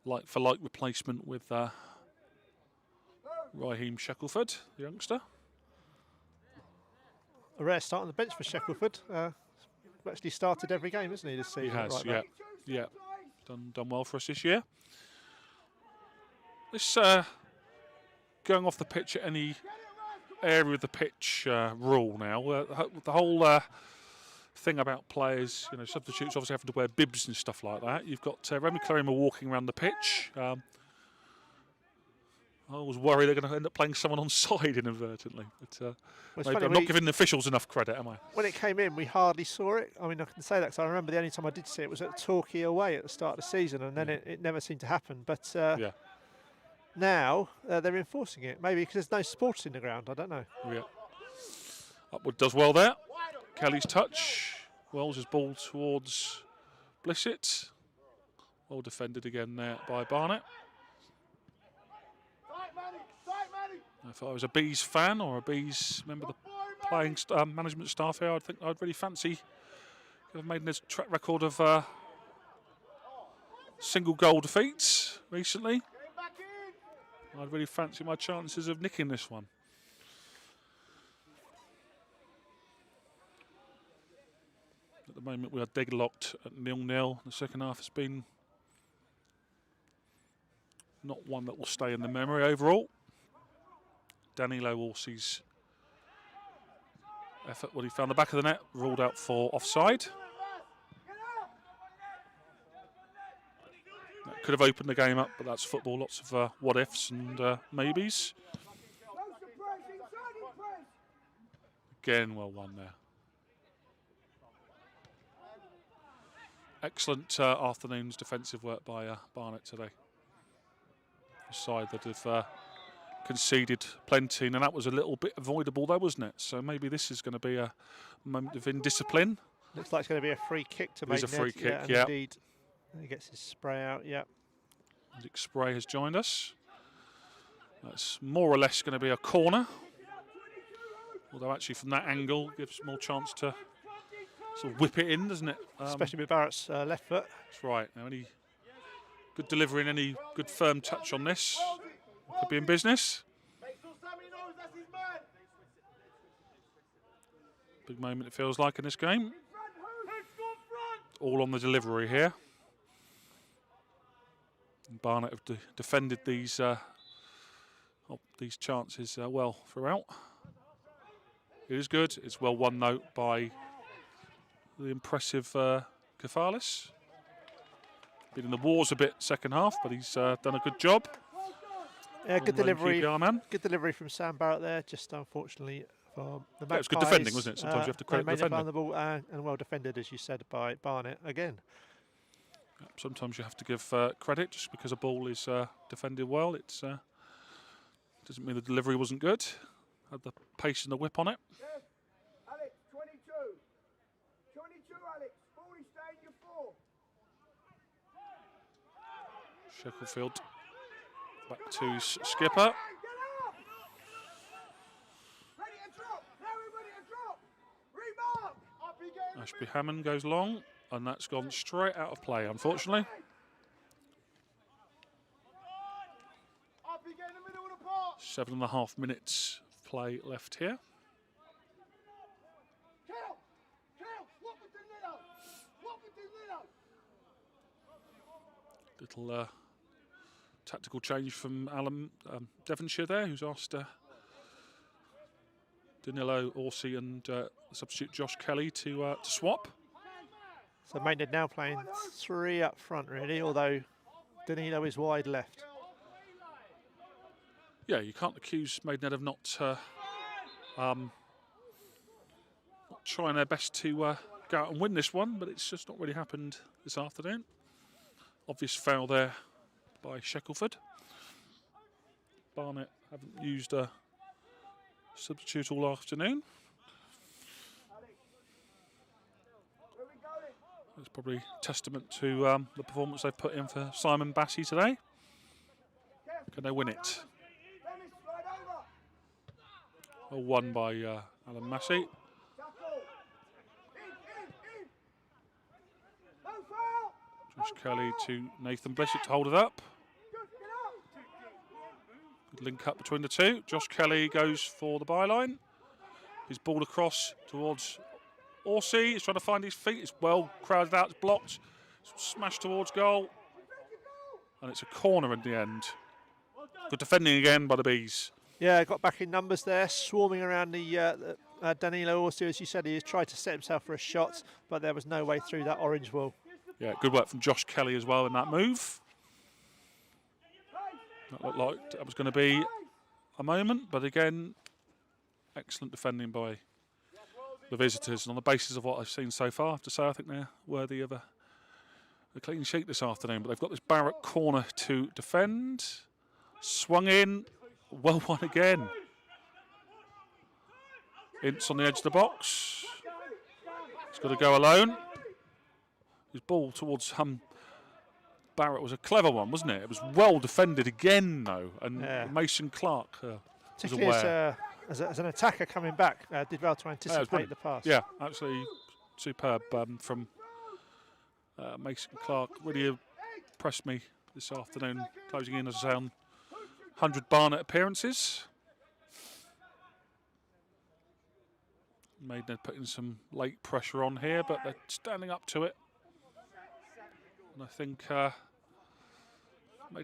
like for like replacement with Raheem Shackelford, the youngster.
A rare start on the bench for Shackelford. Actually started every game, isn't he, this season?
He has,
right
yeah.
back?
Yeah. Done well for us this year. This going off the pitch at any area of the pitch rule now. The whole thing about players, substitutes obviously having to wear bibs and stuff like that. You've got Remy Clarima walking around the pitch. I was worried they're going to end up playing someone on side inadvertently. But maybe I'm not giving the officials enough credit, am I?
When it came in, we hardly saw it. I mean, I can say that because I remember the only time I did see it was at Torquay away at the start of the season, and then it never seemed to happen. But now they're enforcing it. Maybe because there's no supporters in the ground. I don't know.
Yeah. Upward does well there. Kelly's touch. Wells' ball towards Blissett. Well defended again there by Barnet. If I was a Bees fan or a Bees member of the playing management staff here, I think I'd really fancy Maidenhead's track record of single goal defeats recently. I'd really fancy my chances of nicking this one. At the moment we are deadlocked at 0-0. The second half has been not one that will stay in the memory overall. Danilo Orsi's effort when he found the back of the net, ruled out for offside. That could have opened the game up, but that's football. Lots of what-ifs and maybes. Again, well won there. Excellent afternoon's defensive work by Barnet today. A side that have conceded plenty, and that was a little bit avoidable though, wasn't it? So maybe this is going to be a moment of indiscipline.
Looks like it's going to be a free kick to Maidenhead.
It is a free kick,
yeah. Indeed. He gets his spray out, yeah.
Dick Spray has joined us. That's more or less going to be a corner. Although actually from that angle gives more chance to sort of whip it in, doesn't it?
Especially with Barrett's left foot.
That's right. Now any good delivery and any good firm touch on this could be in business. Big moment it feels like in this game. All on the delivery here. And Barnet have defended these chances well throughout. It is good. It's well won though by the impressive Kefalis. Been in the wars a bit second half, but he's done a good job.
Yeah, good delivery.
QPR man.
Good delivery from Sam Barrett there. Just unfortunately for the Magpies.
Yeah, it was good defending, wasn't it? Sometimes you have to credit defending.
The ball and well defended, as you said, by Barnet again.
Sometimes you have to give credit just because a ball is defended well. It doesn't mean the delivery wasn't good. Had the pace and the whip on it.
Yes. Alex, 22. 22, Alex. 40, stay in your 4.
Shackelford back to skipper.
Ready to drop. Now we're ready to drop. Remark. Up again.
Ashby Hammond goes long, and that's gone straight out of play, unfortunately.
Up again in the middle of the park.
7.5 minutes of play left here.
Kel, what with the Lilo? What with the Lilo?
Little tactical change from Alan Devonshire there, who's asked Danilo Orsi and substitute Josh Kelly to swap.
So Maidenhead now playing 3 up front, really, although Danilo is wide left.
Yeah, you can't accuse Maidenhead of not trying their best to go out and win this one, but it's just not really happened this afternoon. Obvious foul there by Shackelford. Barnet haven't used a substitute all afternoon. It's probably testament to the performance they've put in for Simon Bassey today. Can they win it? Well won by Alan Massey. Josh Kelly to Nathan Blissett to hold it up. Good link up between the two. Josh Kelly goes for the byline. His ball across towards Orsi. He's trying to find his feet. It's well crowded out. It's blocked. Smashed towards goal. And it's a corner in the end. Good defending again by the Bees.
Yeah, got back in numbers there, swarming around the Danilo Orsi, as you said. He has tried to set himself for a shot, but there was no way through that orange wall.
Yeah, good work from Josh Kelly as well in that move. That looked like that was going to be a moment, but again, excellent defending by the visitors. And on the basis of what I've seen so far, I have to say I think they're worthy of a clean sheet this afternoon. But they've got this Barrett corner to defend. Swung in, well won again. Ince on the edge of the box. He's got to go alone. His ball towards Barrett was a clever one, wasn't it? It was well defended again, though, and Mason Clark was aware.
As an attacker coming back, did well to anticipate the pass.
Yeah, absolutely superb from Mason Clark. Really impressed me this afternoon, closing in as around 100 Barnet appearances. Maidenhead putting some late pressure on here, but they're standing up to it. And I think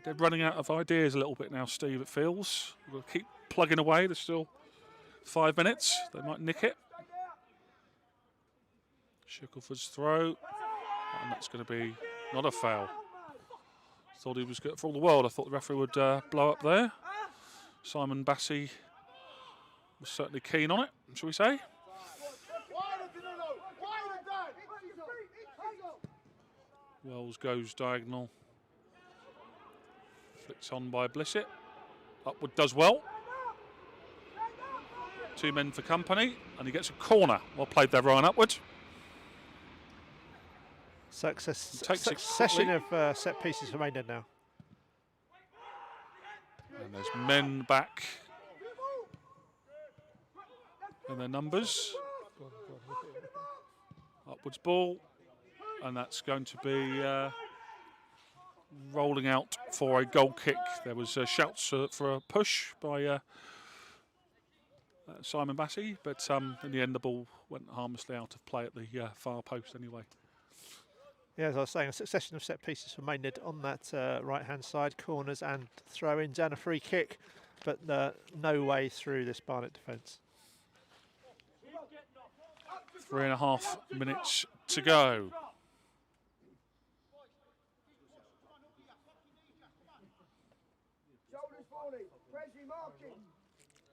they're running out of ideas a little bit now, Steve, it feels. We'll keep plugging away. There's still 5 minutes. They might nick it. Shackelford's throw. And that's going to be not a foul. Thought he was good for all the world. I thought the referee would blow up there. Simon Bassey was certainly keen on it, shall we say. Wells goes diagonal. Flicks on by Blissett. Upward does well. 2 men for company, and he gets a corner. Well played there, Ryan Upward.
Succession of set pieces for Maidenhead now.
And there's men back in their numbers. Upwards ball. And that's going to be rolling out for a goal kick. There was shouts for a push by Simon Bassey, but in the end the ball went harmlessly out of play at the far post anyway.
Yeah, as I was saying, a succession of set pieces for Maidenhead on that right-hand side, corners and throw-ins and a free kick, but no way through this Barnet defence.
3.5 minutes to go.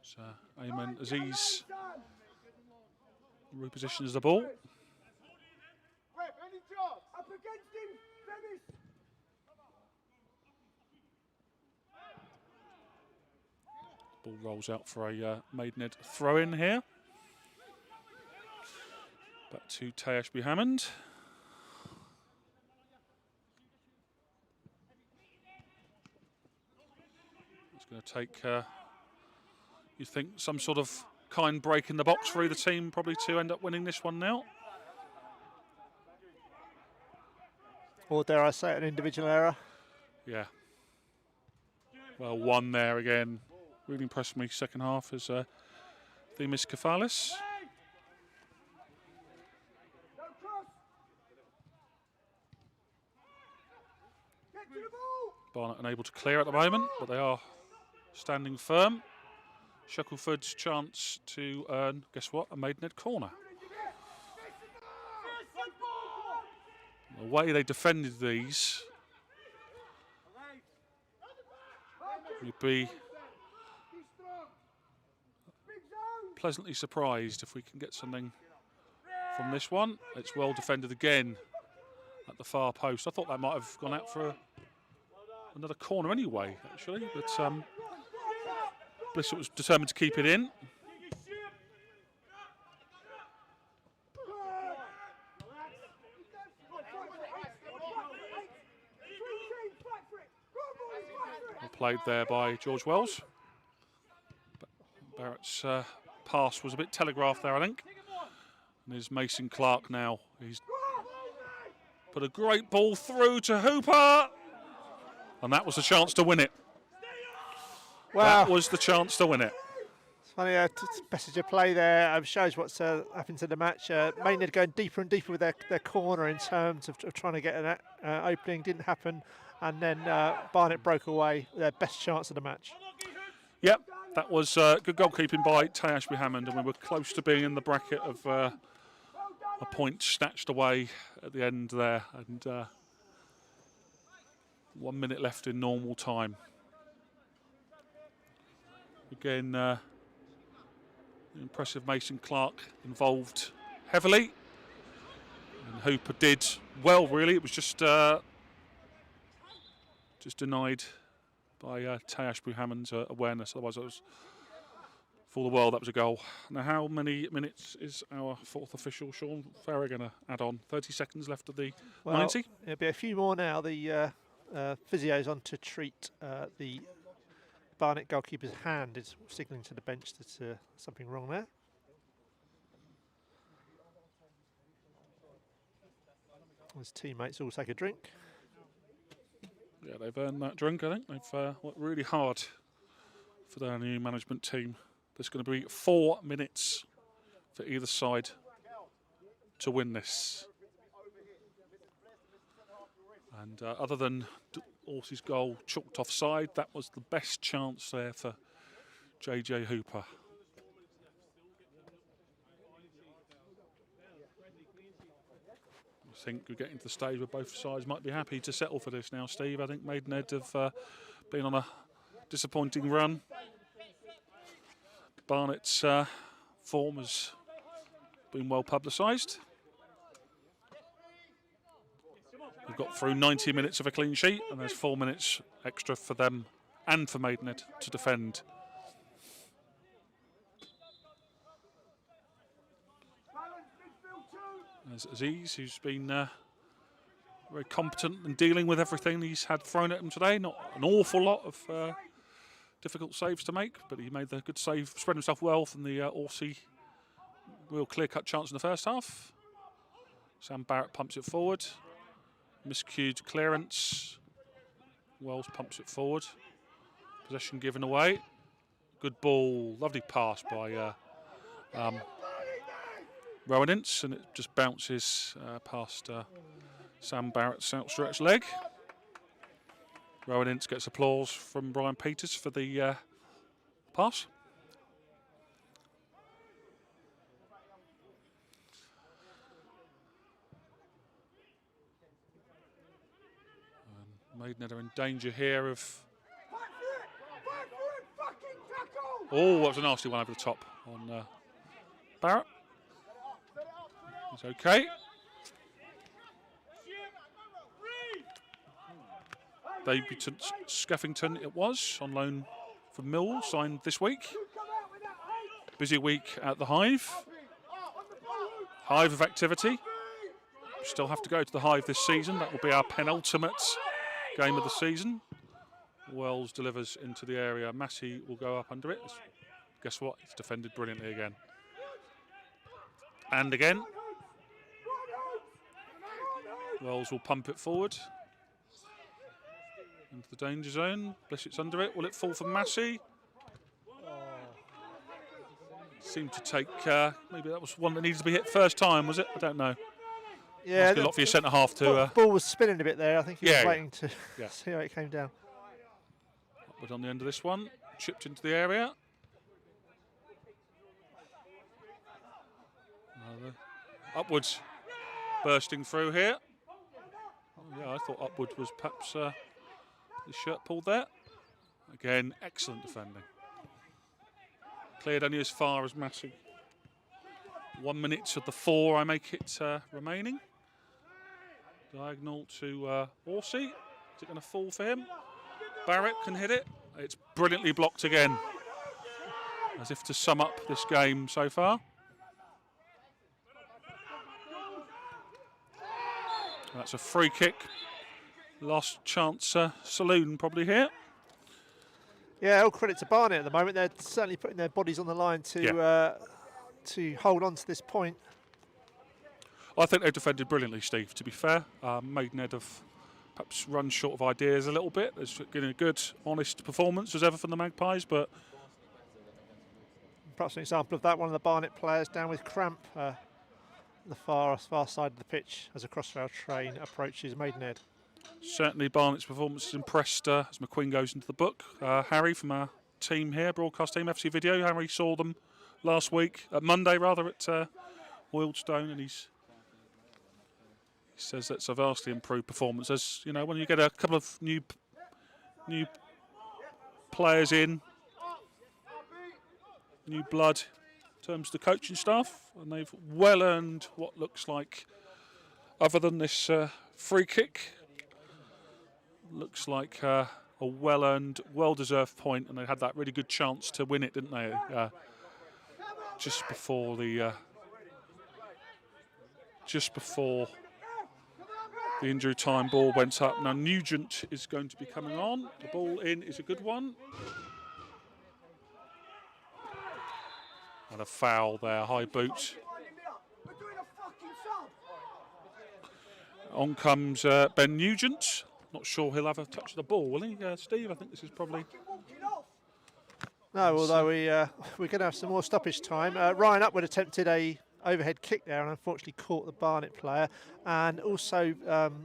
So Ayman Aziz repositions the ball. Ball rolls out for a Maidenhead throw-in here. Back to Tayashby Hammond. It's going to take, you think, some sort of kind break in the box for either team probably to end up winning this one now.
Or dare I say, an individual error?
Yeah. Well, one there again. Really impressed me second half as Themis Kefalis. Barnet unable to clear at the moment, but they are standing firm. Shackelford's chance to earn, guess what, a Maidenhead corner. The way they defended these would be pleasantly surprised if we can get something from this one. It's well defended again at the far post. I thought that might have gone out for another corner anyway, actually, but Blissett was determined to keep it in. Well played there by George Wells. Barrett's pass was a bit telegraphed there, I think. And there's Mason Clark now. He's put a great ball through to Hooper. And that was the chance to win it.
Wow.
That was the chance to win it.
It's funny, passage of play there shows what's happened to the match. Maidenhead going deeper and deeper with their corner in terms of trying to get an opening. Didn't happen. And then Barnet broke away with their best chance of the match.
Yep, that was good goalkeeping by Tay Ashby-Hammond, and we were close to being in the bracket of a point snatched away at the end there. And 1 minute left in normal time. Again, the impressive Mason Clark involved heavily. And Hooper did well, really. It was just denied by Tay Ashby-Hammond's awareness. Otherwise, it was, for the world, that was a goal. Now, how many minutes is our fourth official, Sean Farrer, going to add on? 30 seconds left of the 90?
It'll be a few more now. The physio's on to treat the Barnet goalkeeper's hand. Is signalling to the bench that something wrong there. His teammates all take a drink.
Yeah, they've earned that drink, I think. They've worked really hard for their new management team. There's going to be 4 minutes for either side to win this. And other than Orsi's goal chalked offside, that was the best chance there for JJ Hooper. I think we're getting to the stage where both sides might be happy to settle for this now, Steve. I think Maidenhead have been on a disappointing run. Barnet's form has been well publicised. We've got through 90 minutes of a clean sheet, and there's 4 minutes extra for them and for Maidenhead to defend. There's Aziz, who's been very competent in dealing with everything he's had thrown at him today. Not an awful lot of difficult saves to make, but he made the good save, spread himself well from the Orsi real clear-cut chance in the first half. Sam Barrett pumps it forward. Miscued clearance. Wells pumps it forward. Possession given away. Good ball. Lovely pass by Rowan Ince, and it just bounces past Sam Barrett's outstretched leg. Rowan Ince gets applause from Brian Peters for the pass. Maidenhead are in danger here of... Oh, that was a nasty one over the top on Barrett. It's okay. Debutant Skeffington it was, on loan from Millwall, signed this week. Busy week at the Hive. Hive of activity. Still have to go to the Hive this season. That will be our penultimate game of the season. Wells delivers into the area. Massey will go up under it. Guess what? It's defended brilliantly again. And again. Wells will pump it forward. Into the danger zone. Blissett's under it. Will it fall for Massey? Seemed to take, maybe that was one that needed to be hit first time, was it? I don't know.
Yeah,
must be a lot for your centre half to.
Ball was spinning a bit there. I think he was waiting to
yeah.
see how it came down.
Upward on the end of this one, chipped into the area. Upwards, bursting through here. Oh, yeah, I thought Upward was perhaps his shirt pulled there. Again, excellent defending. Cleared only as far as Massey. 1 minute of the 4 I make it remaining. Diagonal to Horsey. Is it going to fall for him? Barrett can hit it. It's brilliantly blocked again. As if to sum up this game so far. That's a free kick. Last chance saloon probably here.
Yeah, all credit to Barnet at the moment. They're certainly putting their bodies on the line to hold on to this point.
I think they defended brilliantly, Steve, to be fair. Maidenhead have perhaps run short of ideas a little bit. It's been a good, honest performance as ever from the Magpies, but...
Perhaps an example of that, one of the Barnet players down with cramp the far side of the pitch as a crossrail train approaches Maidenhead.
Certainly Barnet's performance has impressed as McQueen goes into the book. Harry from our team here, broadcast team, FC Video, Harry saw them last week, Monday rather, at Wildstone, and he says that's a vastly improved performance. As you know, when you get a couple of new players in, new blood in terms of the coaching staff, and they've well earned what looks like, other than this free kick, looks like a well-earned, well-deserved point, and they had that really good chance to win it, didn't they? Just before the injury time ball went up. Now Nugent is going to be coming on. The ball in is a good one. And a foul there, high boot. On comes Ben Nugent. Not sure he'll have a touch of the ball, will he, Steve? I think this is probably...
No, although we're going to have some more stoppage time. Ryan Upwood attempted a overhead kick there and unfortunately caught the Barnet player. And also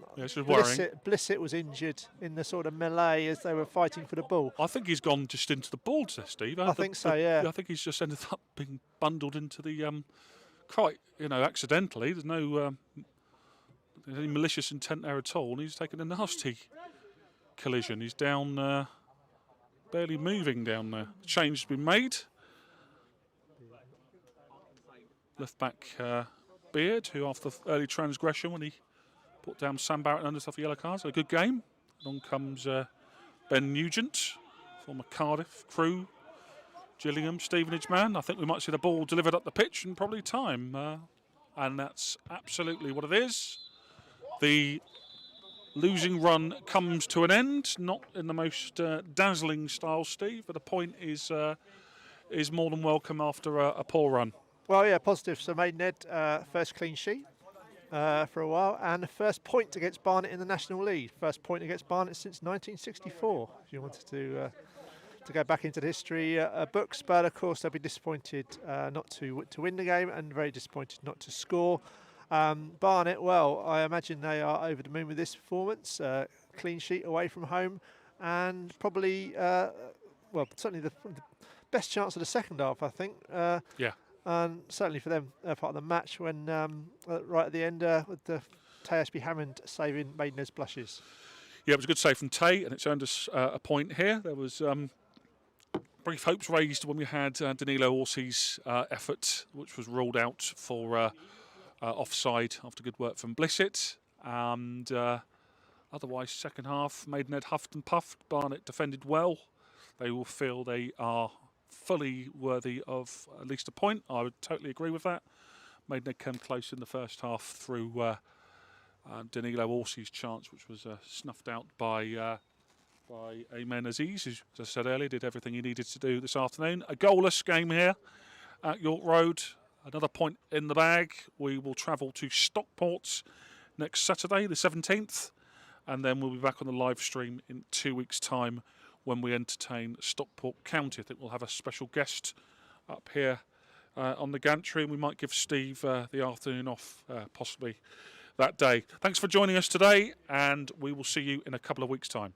Blissett was injured in the sort of melee as they were fighting for the ball.
I think he's gone just into the ball there, Steve.
I think so, yeah.
I think he's just ended up being bundled into the... quite, accidentally. There's no... any malicious intent there at all, and he's taken a nasty collision. He's down, barely moving down there. Change has been made. Left back Beard, who after the early transgression when he put down Sam Barrett under stuff for yellow cards, a good game. On comes Ben Nugent, former Cardiff, Crewe, Gillingham, Stevenage man. I think we might see the ball delivered up the pitch in probably time, and that's absolutely what it is. The losing run comes to an end, not in the most dazzling style, Steve, but a point is more than welcome after a poor run.
Well, yeah, positive. So Maidenhead, first clean sheet for a while, and the first point against Barnet in the National League. First point against Barnet since 1964, if you wanted to go back into the history books. But of course, they'll be disappointed not to win the game, and very disappointed not to score. Barnet, well, I imagine they are over the moon with this performance. Clean sheet away from home, and probably, certainly the best chance of the second half, I think.
Yeah.
And certainly for them, part of the match when right at the end with the Tay Ashby Hammond saving Maidenhead's blushes.
Yeah, it was a good save from Tay, and it's earned us a point here. There was brief hopes raised when we had Danilo Orsi's effort, which was ruled out for offside after good work from Blissett. And otherwise, second half, Maidenhead huffed and puffed. Barnet defended well. They will feel they are fully worthy of at least a point. I would totally agree with that. Maidenhead came close in the first half through Danilo Orsi's chance, which was snuffed out by Ayman Aziz, who, as I said earlier, did everything he needed to do this afternoon. A goalless game here at York Road. Another point in the bag. We will travel to Stockport next Saturday, the 17th, and then we'll be back on the live stream in 2 weeks' time when we entertain Stockport County. I think we'll have a special guest up here on the gantry, and we might give Steve the afternoon off possibly that day. Thanks for joining us today, and we will see you in a couple of weeks' time.